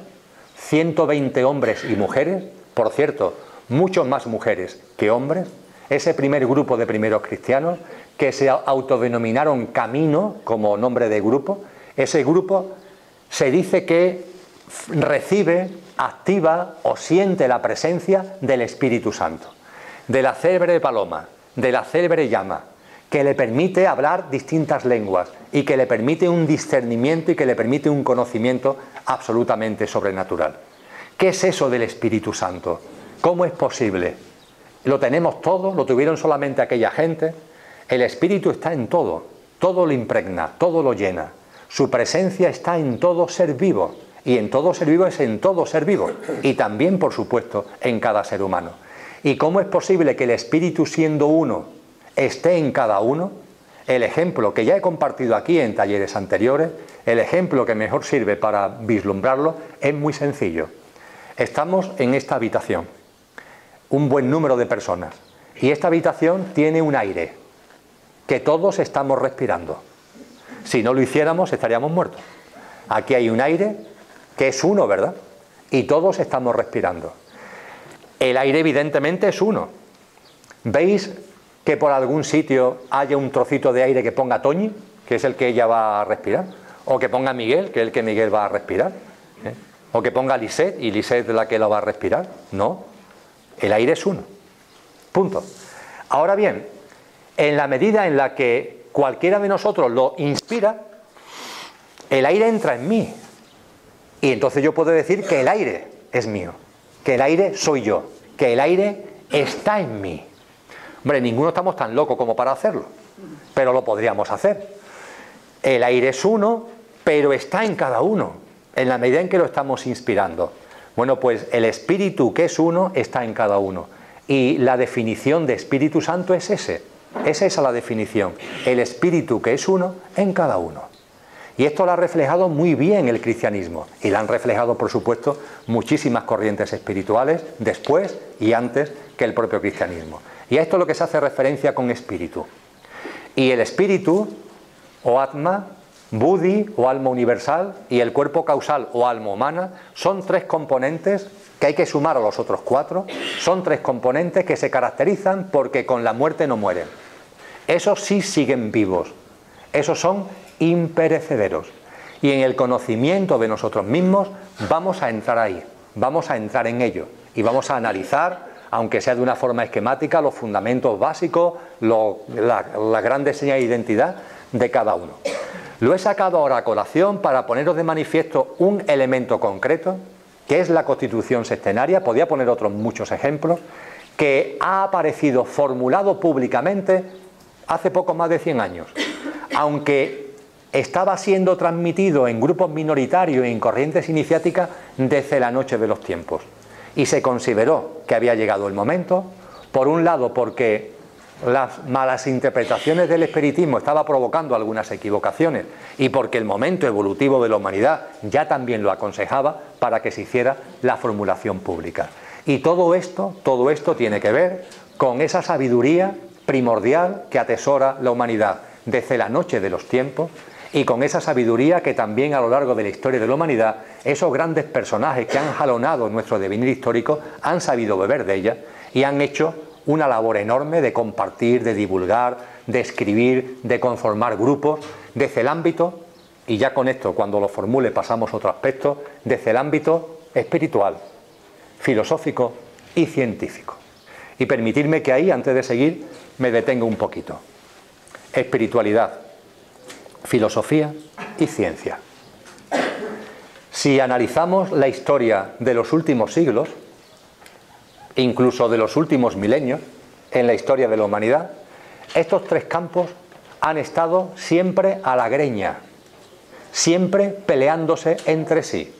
S1: 120 hombres y mujeres, por cierto, muchos más mujeres que hombres, ese primer grupo de primeros cristianos que se autodenominaron Camino como nombre de grupo, ese grupo se dice que recibe, activa o siente la presencia del Espíritu Santo, de la célebre paloma, de la célebre llama, que le permite hablar distintas lenguas y que le permite un discernimiento y que le permite un conocimiento absolutamente sobrenatural. ¿Qué es eso del Espíritu Santo? ¿Cómo es posible? ¿Lo tenemos todo? ¿Lo tuvieron solamente aquella gente? El Espíritu está en todo, todo lo impregna, todo lo llena. Su presencia está en todo ser vivo, y en todo ser vivo es en todo ser vivo, y también, por supuesto, en cada ser humano. ¿Y cómo es posible que el Espíritu, siendo uno, esté en cada uno? El ejemplo que ya he compartido aquí en talleres anteriores, el ejemplo que mejor sirve para vislumbrarlo, es muy sencillo. Estamos en esta habitación, un buen número de personas, y esta habitación tiene un aire que todos estamos respirando. Si no lo hiciéramos, estaríamos muertos. Aquí hay un aire que es uno, ¿verdad? Y todos estamos respirando. El aire evidentemente es uno. ¿Veis que por algún sitio haya un trocito de aire que ponga Toñi, que es el que ella va a respirar? O que ponga Miguel, que es el que Miguel va a respirar. O que ponga Lisette, y Lisette es la que la va a respirar. No, el aire es uno. Punto. Ahora bien, en la medida en la que cualquiera de nosotros lo inspira, el aire entra en mí. Y entonces yo puedo decir que el aire es mío, que el aire soy yo, que el aire está en mí. Hombre, ninguno estamos tan locos como para hacerlo, pero lo podríamos hacer. El aire es uno, pero está en cada uno, en la medida en que lo estamos inspirando. Bueno, pues el Espíritu, que es uno, está en cada uno. Y la definición de Espíritu Santo es esa es la definición. El Espíritu, que es uno, en cada uno. Y esto lo ha reflejado muy bien el cristianismo, y lo han reflejado, por supuesto, muchísimas corrientes espirituales después y antes que el propio cristianismo. Y a esto es lo que se hace referencia con espíritu. Y el espíritu, o Atma, Buddhi, o alma universal, y el cuerpo causal, o alma humana, son 3 componentes que hay que sumar a los otros 4. Son 3 componentes que se caracterizan porque con la muerte no mueren. Esos sí siguen vivos. Esos son imperecederos. Y en el conocimiento de nosotros mismos vamos a entrar ahí. vamos a entrar en ello y vamos a analizar, aunque sea de una forma esquemática, los fundamentos básicos, las grandes señas de identidad de cada uno. Lo he sacado ahora a colación para poneros de manifiesto un elemento concreto, que es la Constitución sextenaria. Podía poner otros muchos ejemplos, que ha aparecido formulado públicamente hace poco más de 100 años, aunque estaba siendo transmitido en grupos minoritarios y en corrientes iniciáticas desde la noche de los tiempos. Y se consideró que había llegado el momento, por un lado porque las malas interpretaciones del espiritismo estaban provocando algunas equivocaciones y porque el momento evolutivo de la humanidad ya también lo aconsejaba para que se hiciera la formulación pública. Y todo esto tiene que ver con esa sabiduría primordial que atesora la humanidad desde la noche de los tiempos, y con esa sabiduría que también a lo largo de la historia de la humanidad esos grandes personajes que han jalonado nuestro devenir histórico han sabido beber de ella y han hecho una labor enorme de compartir, de divulgar, de escribir, de conformar grupos desde el ámbito, y ya con esto cuando lo formule pasamos a otro aspecto, desde el ámbito espiritual, filosófico y científico. Y permitidme que ahí, antes de seguir, me detenga un poquito. Espiritualidad, filosofía y ciencia. Si analizamos la historia de los últimos siglos, incluso de los últimos milenios, en la historia de la humanidad, estos tres campos han estado siempre a la greña, siempre peleándose entre sí.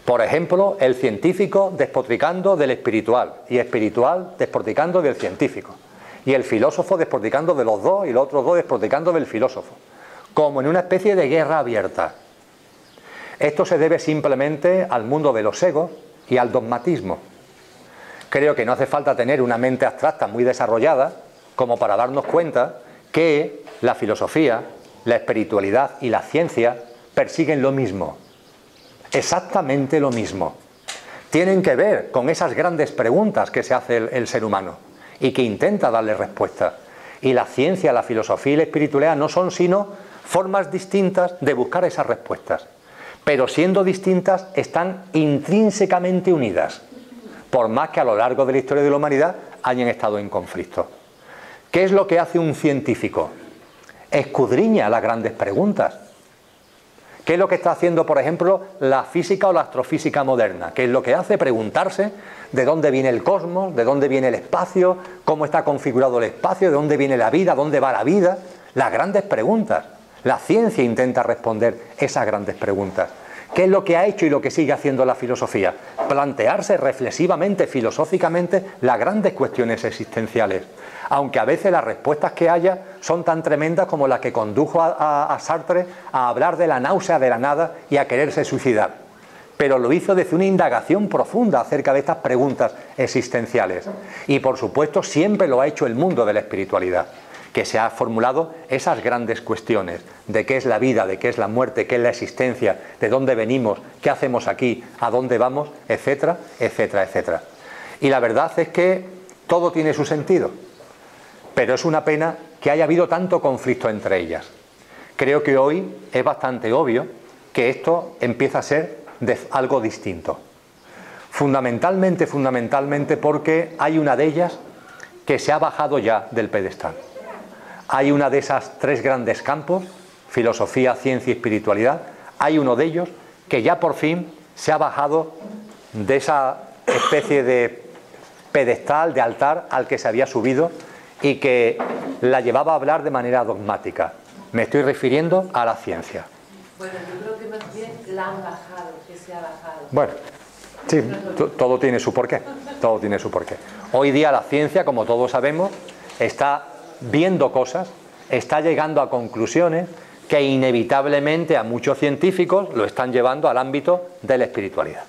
S1: Por ejemplo, el científico despotricando del espiritual, y el espiritual despotricando del científico, y el filósofo despotricando de los dos y los otros dos despotricando del filósofo, como en una especie de guerra abierta. Esto se debe simplemente al mundo de los egos y al dogmatismo. Creo que no hace falta tener una mente abstracta muy desarrollada como para darnos cuenta que la filosofía, la espiritualidad y la ciencia persiguen lo mismo, exactamente lo mismo. Tienen que ver con esas grandes preguntas que se hace el ser humano y que intenta darle respuesta. Y la ciencia, la filosofía y la espiritualidad no son sino formas distintas de buscar esas respuestas, pero siendo distintas están intrínsecamente unidas, por más que a lo largo de la historia de la humanidad hayan estado en conflicto. ¿Qué es lo que hace un científico? Escudriña las grandes preguntas. ¿Qué es lo que está haciendo, por ejemplo, la física o la astrofísica moderna? ¿Qué es lo que hace? Preguntarse de dónde viene el cosmos, de dónde viene el espacio, cómo está configurado el espacio, de dónde viene la vida, dónde va la vida. Las grandes preguntas. La ciencia intenta responder esas grandes preguntas. ¿Qué es lo que ha hecho y lo que sigue haciendo la filosofía? Plantearse reflexivamente, filosóficamente, las grandes cuestiones existenciales. Aunque a veces las respuestas que haya son tan tremendas como la que condujo a Sartre a hablar de la náusea de la nada y a quererse suicidar. Pero lo hizo desde una indagación profunda acerca de estas preguntas existenciales. Y por supuesto siempre lo ha hecho el mundo de la espiritualidad, que se ha formulado esas grandes cuestiones de qué es la vida, de qué es la muerte, qué es la existencia, de dónde venimos, qué hacemos aquí, a dónde vamos, etcétera, etcétera, etcétera. Y la verdad es que todo tiene su sentido, pero es una pena que haya habido tanto conflicto entre ellas. Creo que hoy es bastante obvio que esto empieza a ser algo distinto. Fundamentalmente porque hay una de ellas que se ha bajado ya del pedestal. Hay una de esas tres grandes campos, filosofía, ciencia y espiritualidad, hay uno de ellos que ya por fin se ha bajado de esa especie de pedestal, de altar al que se había subido y que la llevaba a hablar de manera dogmática. Me estoy refiriendo a la ciencia.
S2: Bueno, yo creo que más bien la han bajado, que se ha bajado.
S1: Bueno, sí, todo tiene su porqué, todo tiene su porqué. Hoy día la ciencia, como todos sabemos, está viendo cosas, está llegando a conclusiones que inevitablemente a muchos científicos lo están llevando al ámbito de la espiritualidad.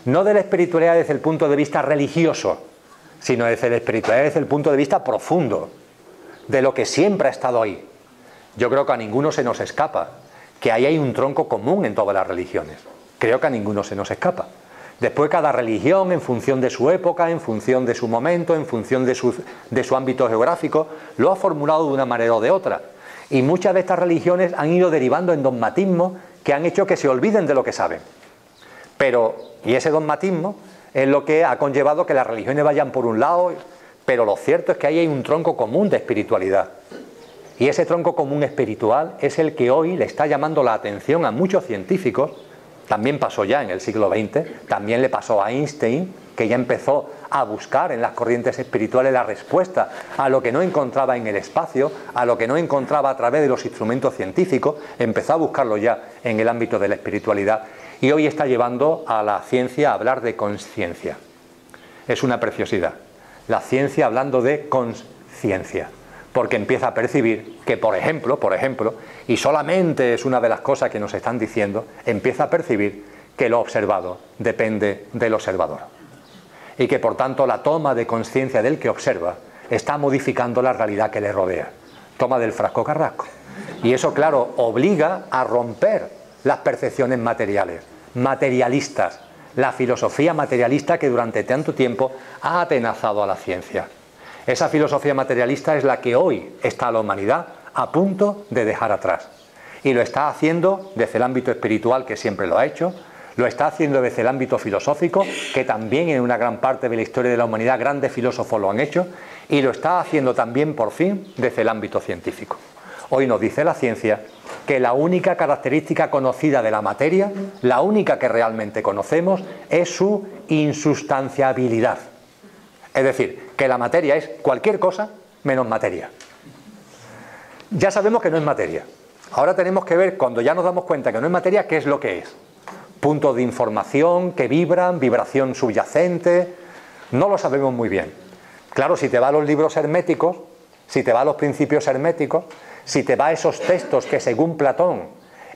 S1: No de la espiritualidad desde el punto de vista religioso, sino desde la espiritualidad desde el punto de vista profundo, de lo que siempre ha estado ahí. Yo creo que a ninguno se nos escapa que ahí hay un tronco común en todas las religiones. Creo que a ninguno se nos escapa. Después cada religión, en función de su época, en función de su momento, en función de su ámbito geográfico, lo ha formulado de una manera o de otra. Y muchas de estas religiones han ido derivando en dogmatismos que han hecho que se olviden de lo que saben. Y ese dogmatismo es lo que ha conllevado que las religiones vayan por un lado, pero lo cierto es que ahí hay un tronco común de espiritualidad. Y ese tronco común espiritual es el que hoy le está llamando la atención a muchos científicos. También pasó ya en el siglo XX, también le pasó a Einstein, que ya empezó a buscar en las corrientes espirituales la respuesta a lo que no encontraba en el espacio, a lo que no encontraba a través de los instrumentos científicos, empezó a buscarlo ya en el ámbito de la espiritualidad y hoy está llevando a la ciencia a hablar de consciencia. Es una preciosidad, la ciencia hablando de consciencia, porque empieza a percibir que, por ejemplo, y solamente es una de las cosas que nos están diciendo, empieza a percibir que lo observado depende del observador. Y que por tanto la toma de conciencia del que observa está modificando la realidad que le rodea. Toma del frasco carrasco. Y eso, claro, obliga a romper las percepciones materiales, materialistas, la filosofía materialista que durante tanto tiempo ha atenazado a la ciencia. Esa filosofía materialista es la que hoy está la humanidad a punto de dejar atrás. Y lo está haciendo desde el ámbito espiritual, que siempre lo ha hecho, lo está haciendo desde el ámbito filosófico, que también en una gran parte de la historia de la humanidad grandes filósofos lo han hecho, y lo está haciendo también, por fin, desde el ámbito científico. Hoy nos dice la ciencia que la única característica conocida de la materia, la única que realmente conocemos, es su insustanciabilidad. Es decir, que la materia es cualquier cosa menos materia. Ya sabemos que no es materia. Ahora tenemos que ver, cuando ya nos damos cuenta que no es materia, qué es lo que es. Puntos de información que vibran, vibración subyacente, no lo sabemos muy bien. Claro, si te va a los libros herméticos, si te va a los principios herméticos, si te va a esos textos que según Platón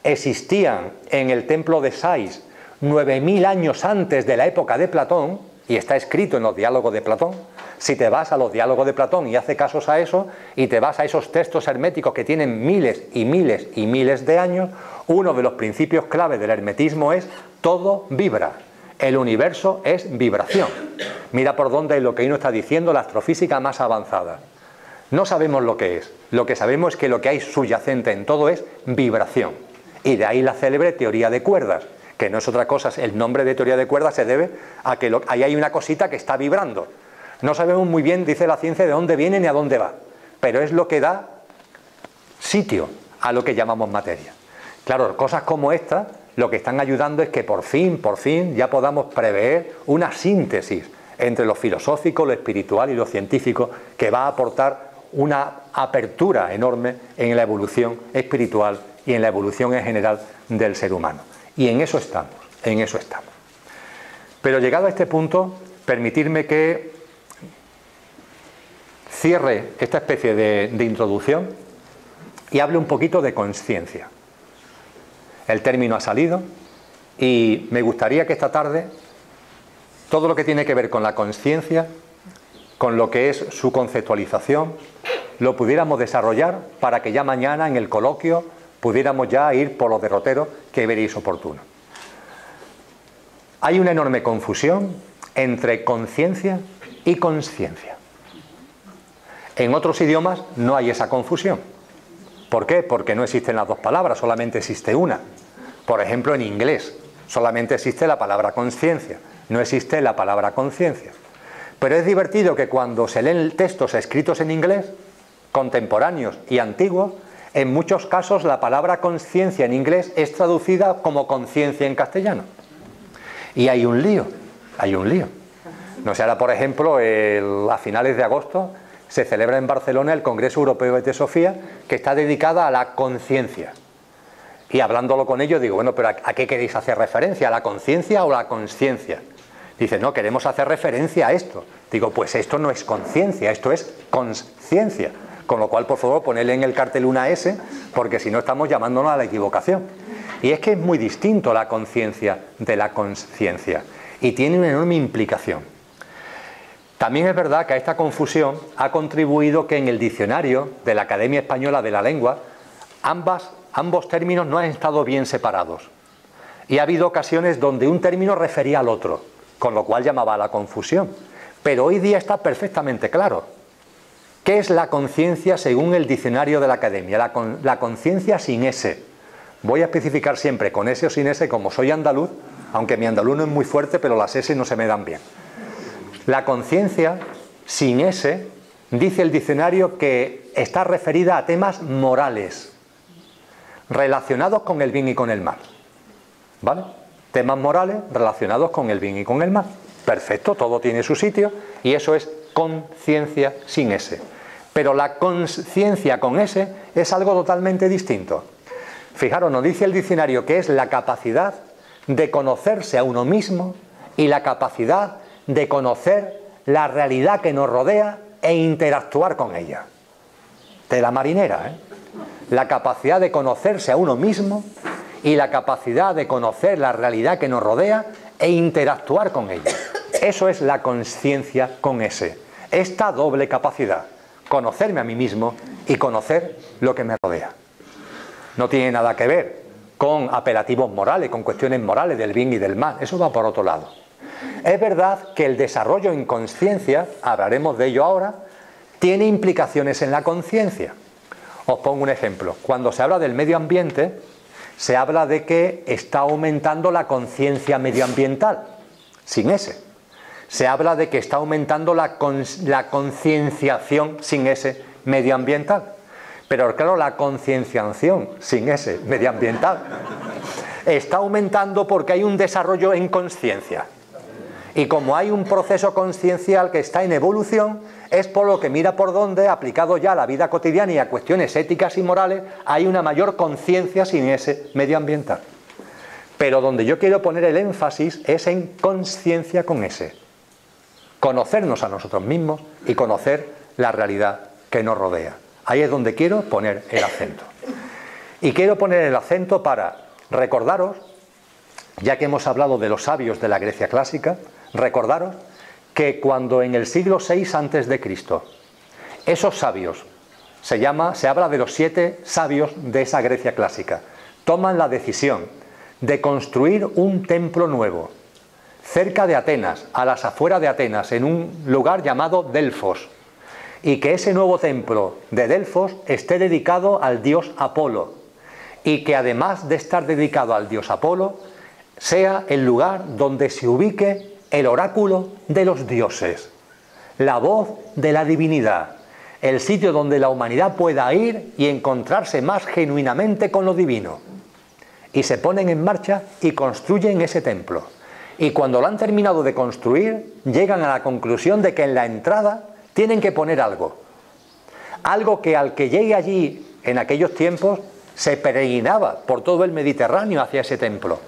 S1: existían en el templo de Sais 9000 años antes de la época de Platón, y está escrito en los diálogos de Platón, si te vas a los diálogos de Platón y haces casos a eso, y te vas a esos textos herméticos que tienen miles y miles y miles de años, uno de los principios clave del hermetismo es todo vibra. El universo es vibración. Mira por dónde es lo que hoy nos está diciendo la astrofísica más avanzada. No sabemos lo que es. Lo que sabemos es que lo que hay subyacente en todo es vibración. Y de ahí la célebre teoría de cuerdas, que no es otra cosa, el nombre de teoría de cuerdas se debe a que ahí hay una cosita que está vibrando. No sabemos muy bien, dice la ciencia, de dónde viene ni a dónde va, pero es lo que da sitio a lo que llamamos materia. Claro, cosas como esta lo que están ayudando es que por fin ya podamos prever una síntesis entre lo filosófico, lo espiritual y lo científico que va a aportar una apertura enorme en la evolución espiritual y en la evolución en general del ser humano. Y en eso estamos, en eso estamos. Pero llegado a este punto, permitirme que cierre esta especie de introducción y hable un poquito de consciencia. El término ha salido y me gustaría que esta tarde todo lo que tiene que ver con la consciencia, con lo que es su conceptualización, lo pudiéramos desarrollar para que ya mañana en el coloquio pudiéramos ya ir por los derroteros que veréis oportuno. Hay una enorme confusión entre conciencia y consciencia. En otros idiomas no hay esa confusión. ¿Por qué? Porque no existen las dos palabras, solamente existe una. Por ejemplo, en inglés solamente existe la palabra conciencia, no existe la palabra conciencia. Pero es divertido que cuando se leen textos escritos en inglés, contemporáneos y antiguos, en muchos casos la palabra conciencia en inglés es traducida como conciencia en castellano. Y hay un lío. No sé, ahora por ejemplo, a finales de agosto se celebra en Barcelona el Congreso Europeo de Teosofía, que está dedicada a la conciencia. Y hablándolo con ellos digo, bueno, pero ¿a qué queréis hacer referencia? ¿A la conciencia o la consciencia? Dice, no, queremos hacer referencia a esto. Digo, pues esto no es conciencia, esto es consciencia. Con lo cual, por favor, ponedle en el cartel una S, porque si no estamos llamándonos a la equivocación. Y es que es muy distinto la conciencia de la consciencia. Y tiene una enorme implicación. También es verdad que a esta confusión ha contribuido que en el diccionario de la Academia Española de la Lengua ambos términos no han estado bien separados. Y ha habido ocasiones donde un término refería al otro, con lo cual llamaba a la confusión. Pero hoy día está perfectamente claro. ¿Qué es la conciencia según el diccionario de la Academia? La conciencia sin S. Voy a especificar siempre con S o sin S, como soy andaluz, aunque mi andaluz no es muy fuerte, pero las S no se me dan bien. La conciencia, sin S, dice el diccionario que está referida a temas morales, relacionados con el bien y con el mal. ¿Vale? Temas morales relacionados con el bien y con el mal. Perfecto, todo tiene su sitio, y eso es conciencia sin S. Pero la conciencia con S es algo totalmente distinto. Fijaros, nos dice el diccionario que es la capacidad de conocerse a uno mismo y la capacidad de conocer la realidad que nos rodea e interactuar con ella. Tela marinera, ¿eh? La capacidad de conocerse a uno mismo y la capacidad de conocer la realidad que nos rodea e interactuar con ella. Eso es la conciencia con S. Esta doble capacidad, conocerme a mí mismo y conocer lo que me rodea. No tiene nada que ver con apelativos morales, con cuestiones morales del bien y del mal. Eso va por otro lado. Es verdad que el desarrollo en conciencia, hablaremos de ello ahora, tiene implicaciones en la conciencia. Os pongo un ejemplo. Cuando se habla del medio ambiente, se habla de que está aumentando la conciencia medioambiental, sin S. Se habla de que está aumentando la concienciación, sin S, medioambiental. Pero claro, la concienciación, sin S, medioambiental, está aumentando porque hay un desarrollo en conciencia. Y como hay un proceso consciencial que está en evolución, es por lo que mira por donde, aplicado ya a la vida cotidiana y a cuestiones éticas y morales, hay una mayor conciencia sin S medioambiental. Pero donde yo quiero poner el énfasis es en conciencia con S. Conocernos a nosotros mismos y conocer la realidad que nos rodea. Ahí es donde quiero poner el acento. Y quiero poner el acento para recordaros, ya que hemos hablado de los sabios de la Grecia clásica, recordaros que cuando en el siglo VI a.C., esos sabios, se habla de los 7 sabios de esa Grecia clásica, toman la decisión de construir un templo nuevo, cerca de Atenas, a las afueras de Atenas, en un lugar llamado Delfos, y que ese nuevo templo de Delfos esté dedicado al dios Apolo, y que además de estar dedicado al dios Apolo, sea el lugar donde se ubique el oráculo de los dioses, la voz de la divinidad, el sitio donde la humanidad pueda ir y encontrarse más genuinamente con lo divino. Y se ponen en marcha y construyen ese templo. Y cuando lo han terminado de construir, llegan a la conclusión de que en la entrada tienen que poner algo. Algo que al que llegue allí, en aquellos tiempos, se peregrinaba por todo el Mediterráneo hacia ese templo.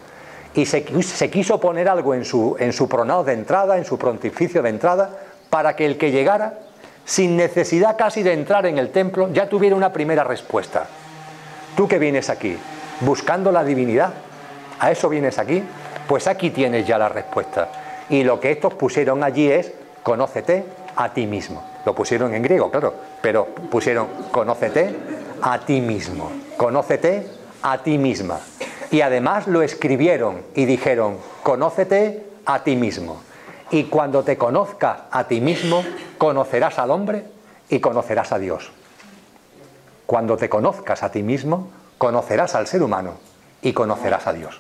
S1: Y se quiso poner algo en su pronao de entrada, en su prontificio de entrada, para que el que llegara, sin necesidad casi de entrar en el templo, ya tuviera una primera respuesta. Tú que vienes aquí, buscando la divinidad, ¿a eso vienes aquí? Pues aquí tienes ya la respuesta. Y lo que estos pusieron allí es, conócete a ti mismo. Lo pusieron en griego, claro, pero pusieron, conócete a ti mismo, conócete a ti misma. Y además lo escribieron y dijeron, conócete a ti mismo. Y cuando te conozcas a ti mismo, conocerás al hombre y conocerás a Dios. Cuando te conozcas a ti mismo, conocerás al ser humano y conocerás a Dios.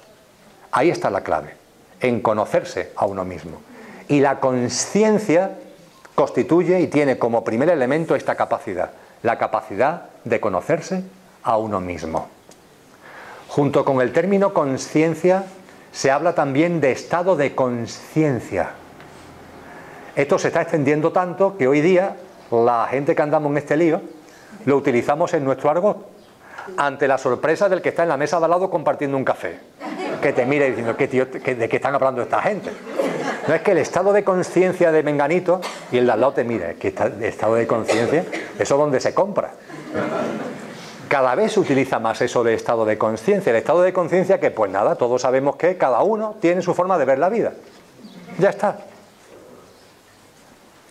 S1: Ahí está la clave, en conocerse a uno mismo. Y la conciencia constituye y tiene como primer elemento esta capacidad, la capacidad de conocerse a uno mismo. Junto con el término conciencia se habla también de estado de conciencia. Esto se está extendiendo tanto que hoy día la gente que andamos en este lío lo utilizamos en nuestro argot, ante la sorpresa del que está en la mesa de al lado compartiendo un café, que te mira diciendo, ¿de qué están hablando esta gente? No es que el estado de conciencia de Menganito y el de al lado te mira, es que el estado de conciencia, eso es donde se compra. Cada vez se utiliza más eso de estado de conciencia. El estado de conciencia que, pues nada, todos sabemos que cada uno tiene su forma de ver la vida. Ya está.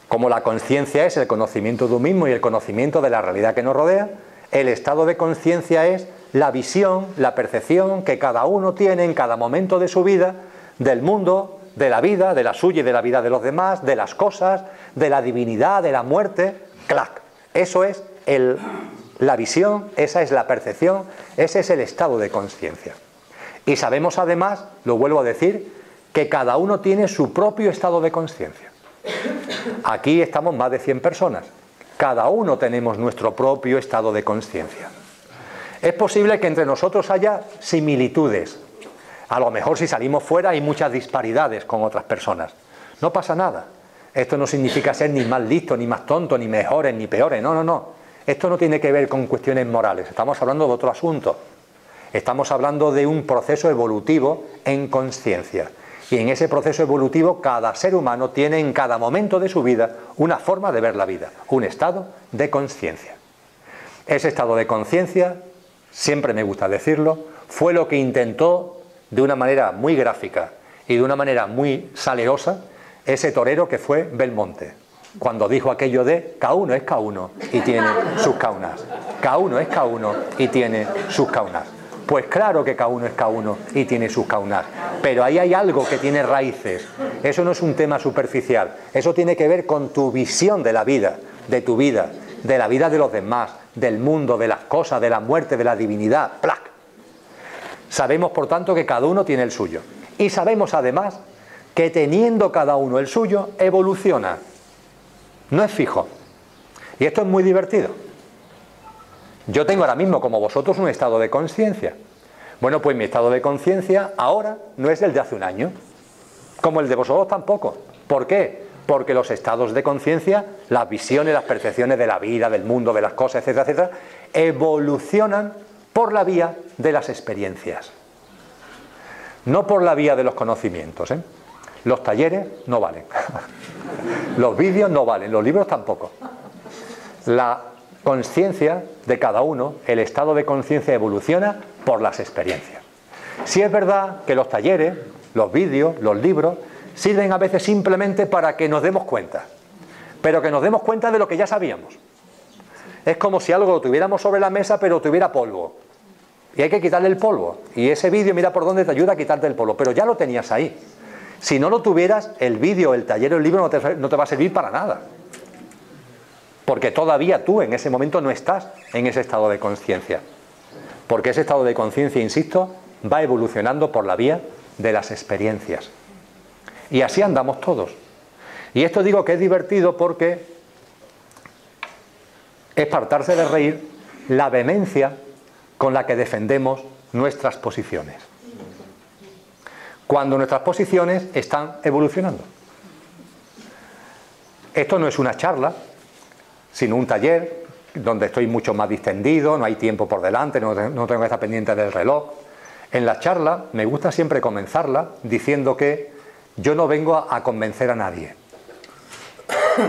S1: Como la conciencia es el conocimiento de uno mismo y el conocimiento de la realidad que nos rodea, el estado de conciencia es la visión, la percepción que cada uno tiene en cada momento de su vida del mundo, de la vida, de la suya y de la vida de los demás, de las cosas, de la divinidad, de la muerte. ¡Clac! Eso es la visión, esa es la percepción, ese es el estado de conciencia. Y sabemos además, lo vuelvo a decir, que cada uno tiene su propio estado de conciencia. Aquí estamos más de 100 personas. Cada uno tenemos nuestro propio estado de conciencia. Es posible que entre nosotros haya similitudes. A lo mejor si salimos fuera hay muchas disparidades con otras personas. No pasa nada. Esto no significa ser ni más listos, ni más tontos, ni mejores, ni peores. No, no, no. Esto no tiene que ver con cuestiones morales. Estamos hablando de otro asunto. Estamos hablando de un proceso evolutivo en conciencia. Y en ese proceso evolutivo cada ser humano tiene en cada momento de su vida una forma de ver la vida, un estado de conciencia. Ese estado de conciencia, siempre me gusta decirlo, fue lo que intentó de una manera muy gráfica y de una manera muy salerosa ese torero que fue Belmonte, cuando dijo aquello de K1 es K1 y tiene sus K1. K1 es K1 y tiene sus K1. Pues claro que K1 es K1 y tiene sus K1, pero ahí hay algo que tiene raíces. Eso no es un tema superficial, eso tiene que ver con tu visión de la vida, de tu vida, de la vida de los demás, del mundo, de las cosas, de la muerte, de la divinidad. ¡Plac! Sabemos, por tanto, que cada uno tiene el suyo. Y sabemos, además, que teniendo cada uno el suyo, evoluciona. No es fijo. Y esto es muy divertido. Yo tengo ahora mismo, como vosotros, un estado de conciencia. Bueno, pues mi estado de conciencia ahora no es el de hace un año. Como el de vosotros tampoco. ¿Por qué? Porque los estados de conciencia, las visiones, las percepciones de la vida, del mundo, de las cosas, etcétera, etcétera, evolucionan por la vía de las experiencias. No por la vía de los conocimientos, ¿eh? Los talleres no valen. Los vídeos no valen, los libros tampoco. La conciencia de cada uno, el estado de conciencia evoluciona por las experiencias. Sí es verdad que los talleres, los vídeos, los libros, sirven a veces simplemente para que nos demos cuenta, pero que nos demos cuenta de lo que ya sabíamos. Es como si algo lo tuviéramos sobre la mesa, pero tuviera polvo. Y hay que quitarle el polvo. Y ese vídeo, mira por dónde te ayuda a quitarte el polvo, pero ya lo tenías ahí. Si no lo tuvieras, el vídeo, el taller o el libro no te va a servir para nada. Porque todavía tú en ese momento no estás en ese estado de conciencia. Porque ese estado de conciencia, insisto, va evolucionando por la vía de las experiencias. Y así andamos todos. Y esto digo que es divertido porque es partarse de reír la vehemencia con la que defendemos nuestras posiciones. Cuando nuestras posiciones están evolucionando. Esto no es una charla, sino un taller donde estoy mucho más distendido, no hay tiempo por delante, no tengo que estar pendiente del reloj. En la charla me gusta siempre comenzarla diciendo que yo no vengo a convencer a nadie,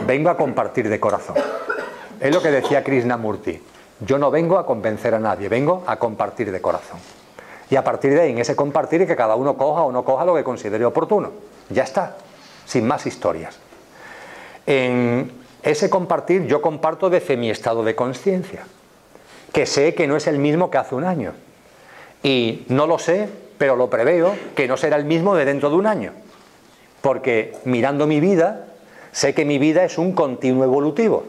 S1: vengo a compartir de corazón. Es lo que decía Krishnamurti, yo no vengo a convencer a nadie, vengo a compartir de corazón. Y a partir de ahí, en ese compartir, que cada uno coja o no coja lo que considere oportuno. Ya está, sin más historias. En ese compartir yo comparto desde mi estado de conciencia, que sé que no es el mismo que hace un año. Y no lo sé, pero lo preveo, que no será el mismo de dentro de un año. Porque mirando mi vida, sé que mi vida es un continuo evolutivo,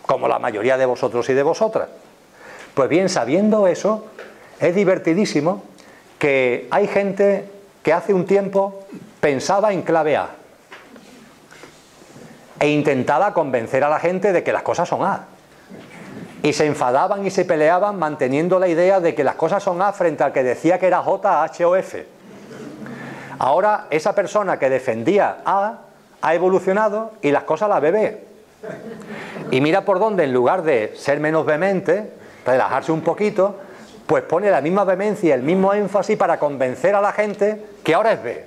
S1: como la mayoría de vosotros y de vosotras. Pues bien, sabiendo eso, es divertidísimo que hay gente que hace un tiempo pensaba en clave A e intentaba convencer a la gente de que las cosas son A. Y se enfadaban y se peleaban manteniendo la idea de que las cosas son A frente al que decía que era J, H o F. Ahora esa persona que defendía A ha evolucionado y las cosas las ve B. Y mira por dónde, en lugar de ser menos vehemente, relajarse un poquito, pues pone la misma vehemencia, el mismo énfasis para convencer a la gente que ahora es B.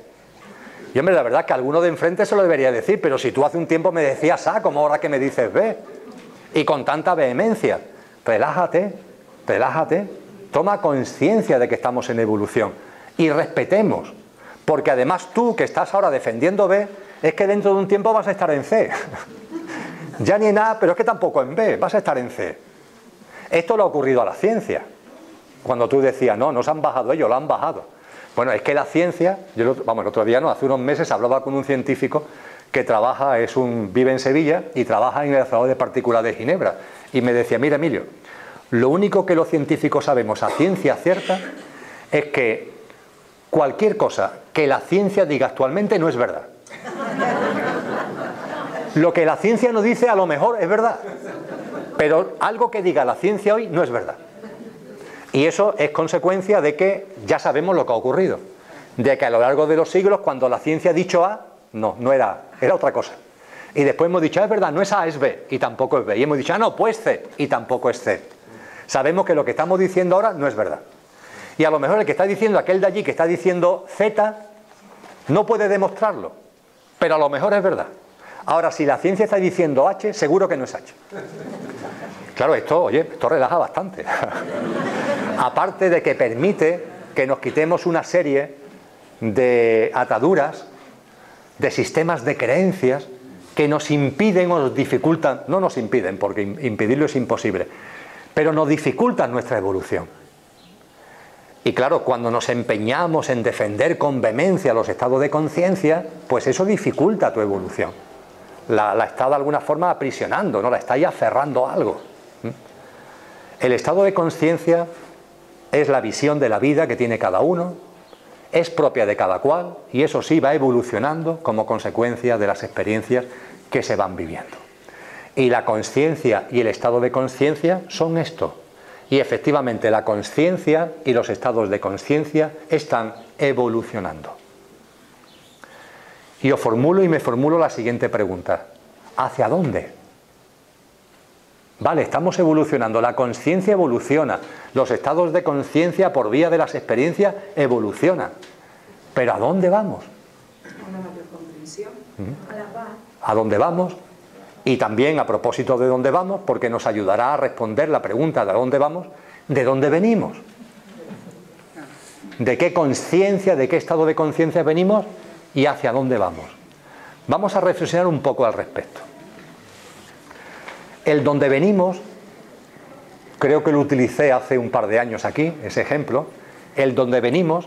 S1: Y hombre, la verdad es que a alguno de enfrente se lo debería decir, pero si tú hace un tiempo me decías A, ¿cómo ahora que me dices B? Y con tanta vehemencia. Relájate, relájate, toma conciencia de que estamos en evolución y respetemos, porque además tú que estás ahora defendiendo B, es que dentro de un tiempo vas a estar en C. Ya ni en A, pero es que tampoco en B, vas a estar en C. Esto le ha ocurrido a la ciencia. Cuando tú decías, no, no se han bajado ellos, lo han bajado. Bueno, es que la ciencia, el otro día no, hace unos meses hablaba con un científico que trabaja, vive en Sevilla y trabaja en el acelerador de partículas de Ginebra. Y me decía, mira Emilio, lo único que los científicos sabemos a ciencia cierta es que cualquier cosa que la ciencia diga actualmente no es verdad. Lo que la ciencia nos dice a lo mejor es verdad, pero algo que diga la ciencia hoy no es verdad. Y eso es consecuencia de que ya sabemos lo que ha ocurrido, de que a lo largo de los siglos, cuando la ciencia ha dicho A, no era A, era otra cosa. Y después hemos dicho, es verdad, no es A, es B, y tampoco es B. Y hemos dicho, no, pues C, y tampoco es C. Sabemos que lo que estamos diciendo ahora no es verdad. Y a lo mejor el que está diciendo, aquel de allí que está diciendo Z, no puede demostrarlo, pero a lo mejor es verdad. Ahora, si la ciencia está diciendo H, seguro que no es H. Claro, esto relaja bastante. Aparte de que permite que nos quitemos una serie de ataduras, de sistemas de creencias que nos impiden o nos dificultan, no nos impiden, porque impedirlo es imposible, pero nos dificultan nuestra evolución. Y claro, cuando nos empeñamos en defender con vehemencia los estados de conciencia, pues eso dificulta tu evolución. La está de alguna forma aprisionando, ¿no? La está ahí aferrando a algo. El estado de conciencia es la visión de la vida que tiene cada uno, es propia de cada cual, y eso sí va evolucionando como consecuencia de las experiencias que se van viviendo. Y la conciencia y el estado de conciencia son esto. Y efectivamente la conciencia y los estados de conciencia están evolucionando. Y os formulo y me formulo la siguiente pregunta. ¿Hacia dónde? Vale, estamos evolucionando, la conciencia evoluciona, los estados de conciencia por vía de las experiencias evolucionan. ¿Pero a dónde vamos?
S2: A una mayor comprensión.
S1: ¿A dónde vamos? Y también a propósito de dónde vamos, porque nos ayudará a responder la pregunta de dónde vamos, ¿de dónde venimos? ¿De qué conciencia, de qué estado de conciencia venimos y hacia dónde vamos? Vamos a reflexionar un poco al respecto. El dónde venimos, creo que lo utilicé hace un par de años aquí, ese ejemplo, el dónde venimos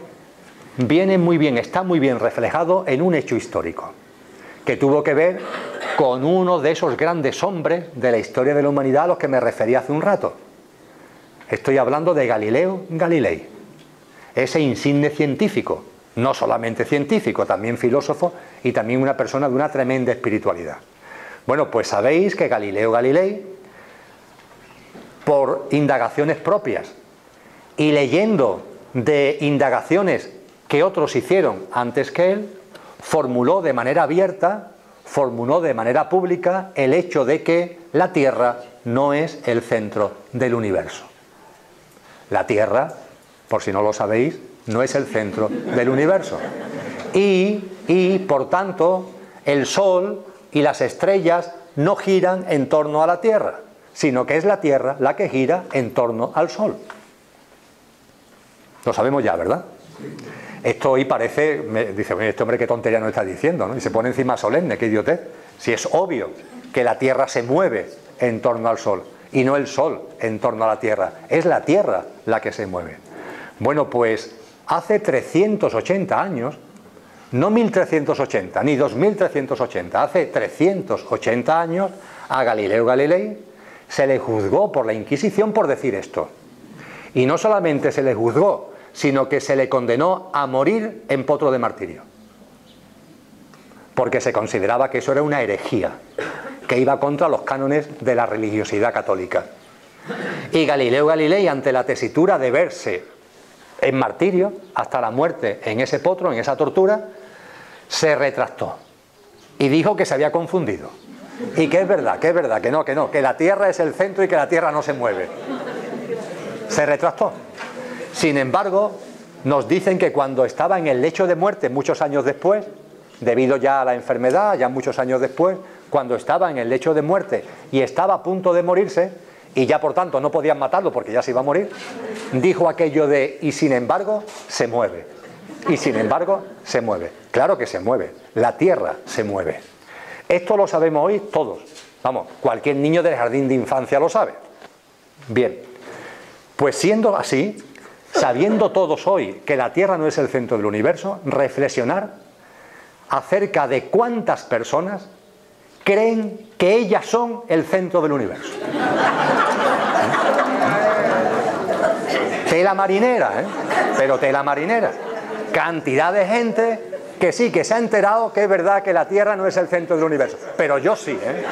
S1: viene muy bien, está muy bien reflejado en un hecho histórico, que tuvo que ver con uno de esos grandes hombres de la historia de la humanidad a los que me referí hace un rato. Estoy hablando de Galileo Galilei, ese insigne científico, no solamente científico, también filósofo y también una persona de una tremenda espiritualidad. Bueno, pues sabéis que Galileo Galilei, por indagaciones propias y leyendo de indagaciones que otros hicieron antes que él, formuló de manera abierta, formuló de manera pública el hecho de que la Tierra no es el centro del universo. La Tierra, por si no lo sabéis, no es el centro del universo. Y por tanto, el Sol y las estrellas no giran en torno a la Tierra, sino que es la Tierra la que gira en torno al Sol. Lo sabemos ya, ¿verdad? Esto hoy parece, dice, este hombre qué tontería nos está diciendo, ¿no? Y se pone encima solemne, qué idiotez. Si es obvio que la Tierra se mueve en torno al Sol y no el Sol en torno a la Tierra, es la Tierra la que se mueve. Bueno, pues hace 380 años, no 1380 ni 2380, hace 380 años a Galileo Galilei se le juzgó por la Inquisición por decir esto. Y no solamente se le juzgó, sino que se le condenó a morir en potro de martirio, porque se consideraba que eso era una herejía, que iba contra los cánones de la religiosidad católica. Y Galileo Galilei, ante la tesitura de verse en martirio hasta la muerte en ese potro, en esa tortura, se retractó y dijo que se había confundido y que es verdad, que la Tierra es el centro y que la Tierra no se mueve. Se retractó. Sin embargo, nos dicen que cuando estaba en el lecho de muerte, muchos años después, debido ya a la enfermedad, ya muchos años después, cuando estaba en el lecho de muerte y estaba a punto de morirse, y ya por tanto no podían matarlo porque ya se iba a morir, dijo aquello de, y sin embargo se mueve, y sin embargo se mueve. Claro que se mueve, la Tierra se mueve. Esto lo sabemos hoy todos, vamos, cualquier niño del jardín de infancia lo sabe. Bien, pues siendo así, sabiendo todos hoy que la Tierra no es el centro del universo, reflexionar acerca de cuántas personas creen que ellas son el centro del universo. Tela marinera, ¿eh? Pero tela marinera. cantidad de gente que sí, que se ha enterado que es verdad que la Tierra no es el centro del universo. Pero yo sí, ¿eh?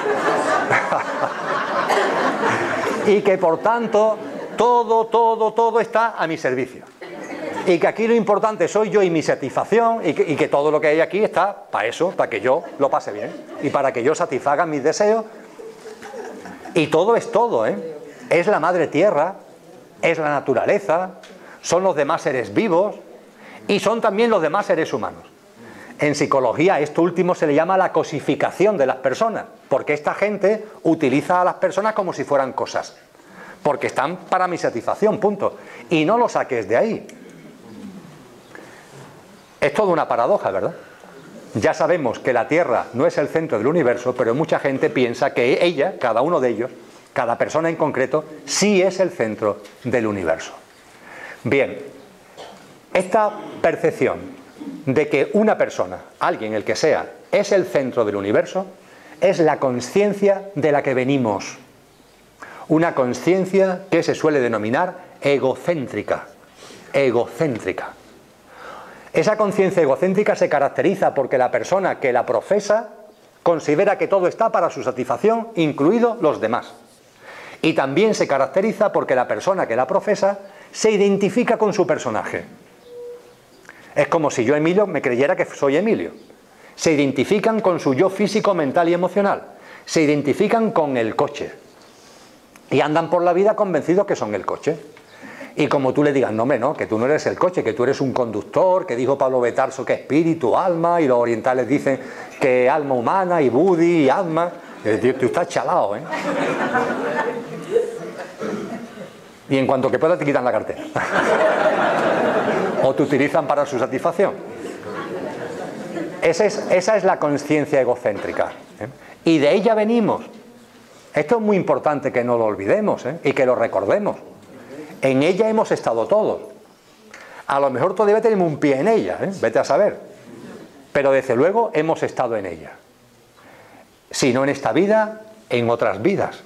S1: Y que por tanto, todo está a mi servicio. Y que aquí lo importante soy yo y mi satisfacción, y que todo lo que hay aquí está para eso, para que yo lo pase bien y para que yo satisfaga mis deseos. Y todo es todo, ¿eh? Es la madre tierra, es la naturaleza, son los demás seres vivos y son también los demás seres humanos. En psicología esto último se le llama la cosificación de las personas, porque esta gente utiliza a las personas como si fueran cosas, porque están para mi satisfacción, punto. Y no lo saques de ahí. Es toda una paradoja, ¿verdad? Ya sabemos que la Tierra no es el centro del universo, pero mucha gente piensa que ella, cada uno de ellos, cada persona en concreto, sí es el centro del universo. Bien, esta percepción de que una persona, alguien el que sea, es el centro del universo, es la conciencia de la que venimos. Una conciencia que se suele denominar egocéntrica. Egocéntrica. Esa conciencia egocéntrica se caracteriza porque la persona que la profesa considera que todo está para su satisfacción, incluidos los demás. Y también se caracteriza porque la persona que la profesa se identifica con su personaje. Es como si yo, Emilio, me creyera que soy Emilio. Se identifican con su yo físico, mental y emocional. Se identifican con el coche. Y andan por la vida convencidos que son el coche. Y como tú le digas, no, hombre, no, que tú no eres el coche, que tú eres un conductor, que dijo Pablo Betarso que espíritu, alma, y los orientales dicen que alma humana, y Budi, y alma. Tú estás chalado, ¿eh? Y en cuanto que puedas te quitan la cartera. O te utilizan para su satisfacción. Esa es la conciencia egocéntrica, ¿eh? Y de ella venimos. Esto es muy importante que no lo olvidemos, ¿eh? Y que lo recordemos. En ella hemos estado todos. A lo mejor todavía tenemos un pie en ella, ¿eh? Vete a saber. Pero desde luego hemos estado en ella. Si no en esta vida, en otras vidas.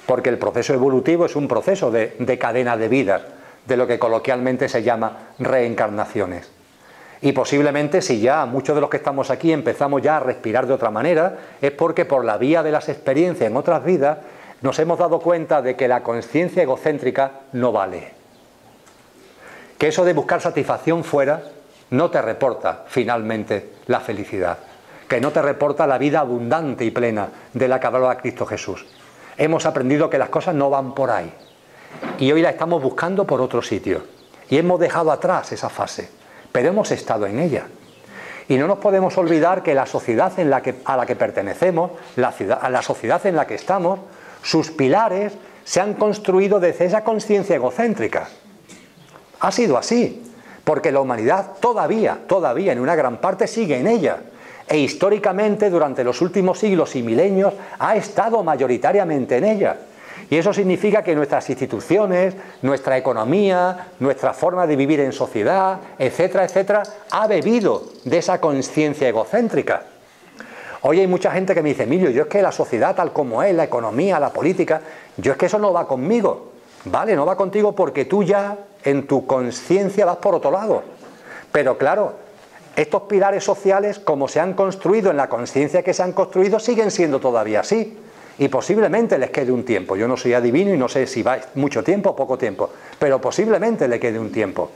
S1: Porque el proceso evolutivo es un proceso de cadena de vidas, de lo que coloquialmente se llama reencarnaciones. Y posiblemente si ya muchos de los que estamos aquí empezamos ya a respirar de otra manera, es porque por la vía de las experiencias en otras vidas nos hemos dado cuenta de que la conciencia egocéntrica no vale. Que eso de buscar satisfacción fuera no te reporta finalmente la felicidad. Que no te reporta la vida abundante y plena de la que hablaba Cristo Jesús. Hemos aprendido que las cosas no van por ahí. Y hoy la estamos buscando por otro sitio. Y hemos dejado atrás esa fase. Pero hemos estado en ella. Y no nos podemos olvidar que la sociedad a la que pertenecemos, la sociedad en la que estamos, sus pilares se han construido desde esa conciencia egocéntrica. Ha sido así, porque la humanidad todavía en una gran parte sigue en ella. E históricamente durante los últimos siglos y milenios ha estado mayoritariamente en ella. Y eso significa que nuestras instituciones, nuestra economía, nuestra forma de vivir en sociedad, etcétera, etcétera, ha bebido de esa conciencia egocéntrica. Hoy hay mucha gente que me dice, Emilio, yo es que la sociedad tal como es, la economía, la política, yo es que eso no va conmigo. Vale, no va contigo porque tú ya en tu conciencia vas por otro lado. Pero claro, estos pilares sociales, como se han construido en la conciencia que se han construido, siguen siendo todavía así. Y posiblemente les quede un tiempo. Yo no soy adivino y no sé si va mucho tiempo o poco tiempo, pero posiblemente le quede un tiempo.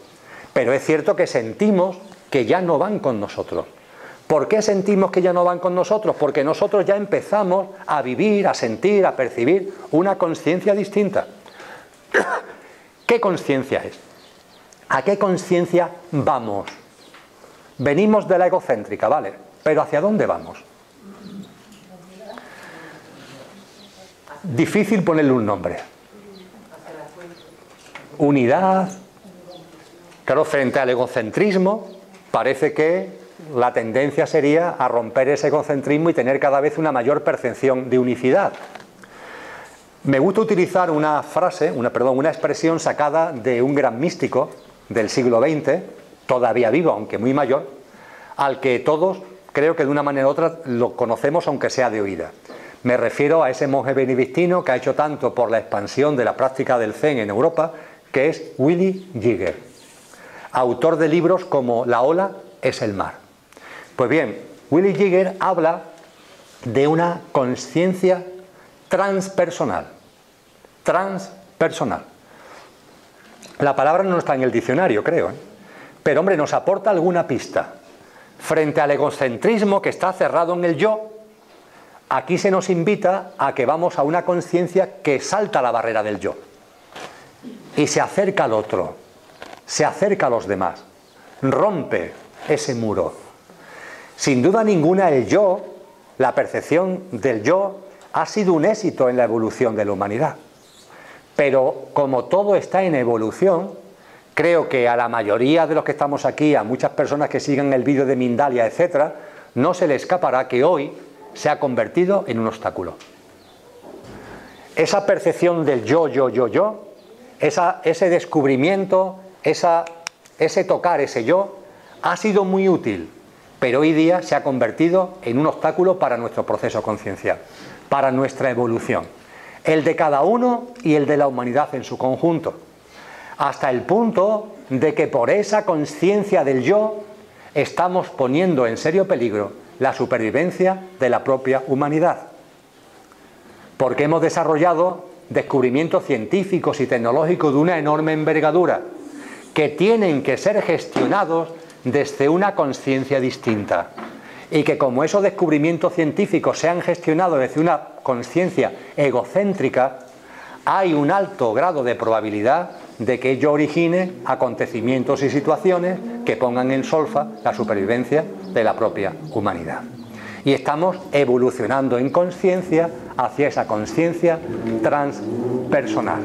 S1: Pero es cierto que sentimos que ya no van con nosotros. ¿Por qué sentimos que ya no van con nosotros? Porque nosotros ya empezamos a vivir, a sentir, a percibir una conciencia distinta. ¿Qué conciencia es? ¿A qué conciencia vamos? Venimos de la egocéntrica, ¿vale? Pero ¿hacia dónde vamos? Difícil ponerle un nombre. Unidad. Claro, frente al egocentrismo, parece que la tendencia sería a romper ese egocentrismo y tener cada vez una mayor percepción de unicidad. Me gusta utilizar una frase, una expresión sacada de un gran místico del siglo XX, todavía vivo, aunque muy mayor, al que todos, creo que de una manera u otra, lo conocemos aunque sea de oída. Me refiero a ese monje benedictino que ha hecho tanto por la expansión de la práctica del Zen en Europa, que es Willy Geiger. autor de libros como La ola es el mar. Pues bien, Willy Geiger habla de una conciencia transpersonal. Transpersonal. La palabra no está en el diccionario, creo, ¿eh? Pero, hombre, nos aporta alguna pista. Frente al egocentrismo que está cerrado en el yo, aquí se nos invita a que vamos a una conciencia que salta la barrera del yo y se acerca al otro, se acerca a los demás, rompe ese muro. Sin duda ninguna el yo, la percepción del yo, ha sido un éxito en la evolución de la humanidad. Pero como todo está en evolución, creo que a la mayoría de los que estamos aquí, a muchas personas que sigan el vídeo de Mindalia, etcétera, no se les escapará que hoy se ha convertido en un obstáculo. Esa percepción del yo, ese descubrimiento, ese tocar ese yo, ha sido muy útil, pero hoy día se ha convertido en un obstáculo para nuestro proceso conciencial, para nuestra evolución, el de cada uno y el de la humanidad en su conjunto, hasta el punto de que por esa conciencia del yo estamos poniendo en serio peligro la supervivencia de la propia humanidad, porque hemos desarrollado descubrimientos científicos y tecnológicos de una enorme envergadura que tienen que ser gestionados desde una conciencia distinta, y que como esos descubrimientos científicos se han gestionado desde una conciencia egocéntrica, hay un alto grado de probabilidad de que ello origine acontecimientos y situaciones que pongan en solfa la supervivencia de la propia humanidad. Y estamos evolucionando en conciencia hacia esa conciencia transpersonal.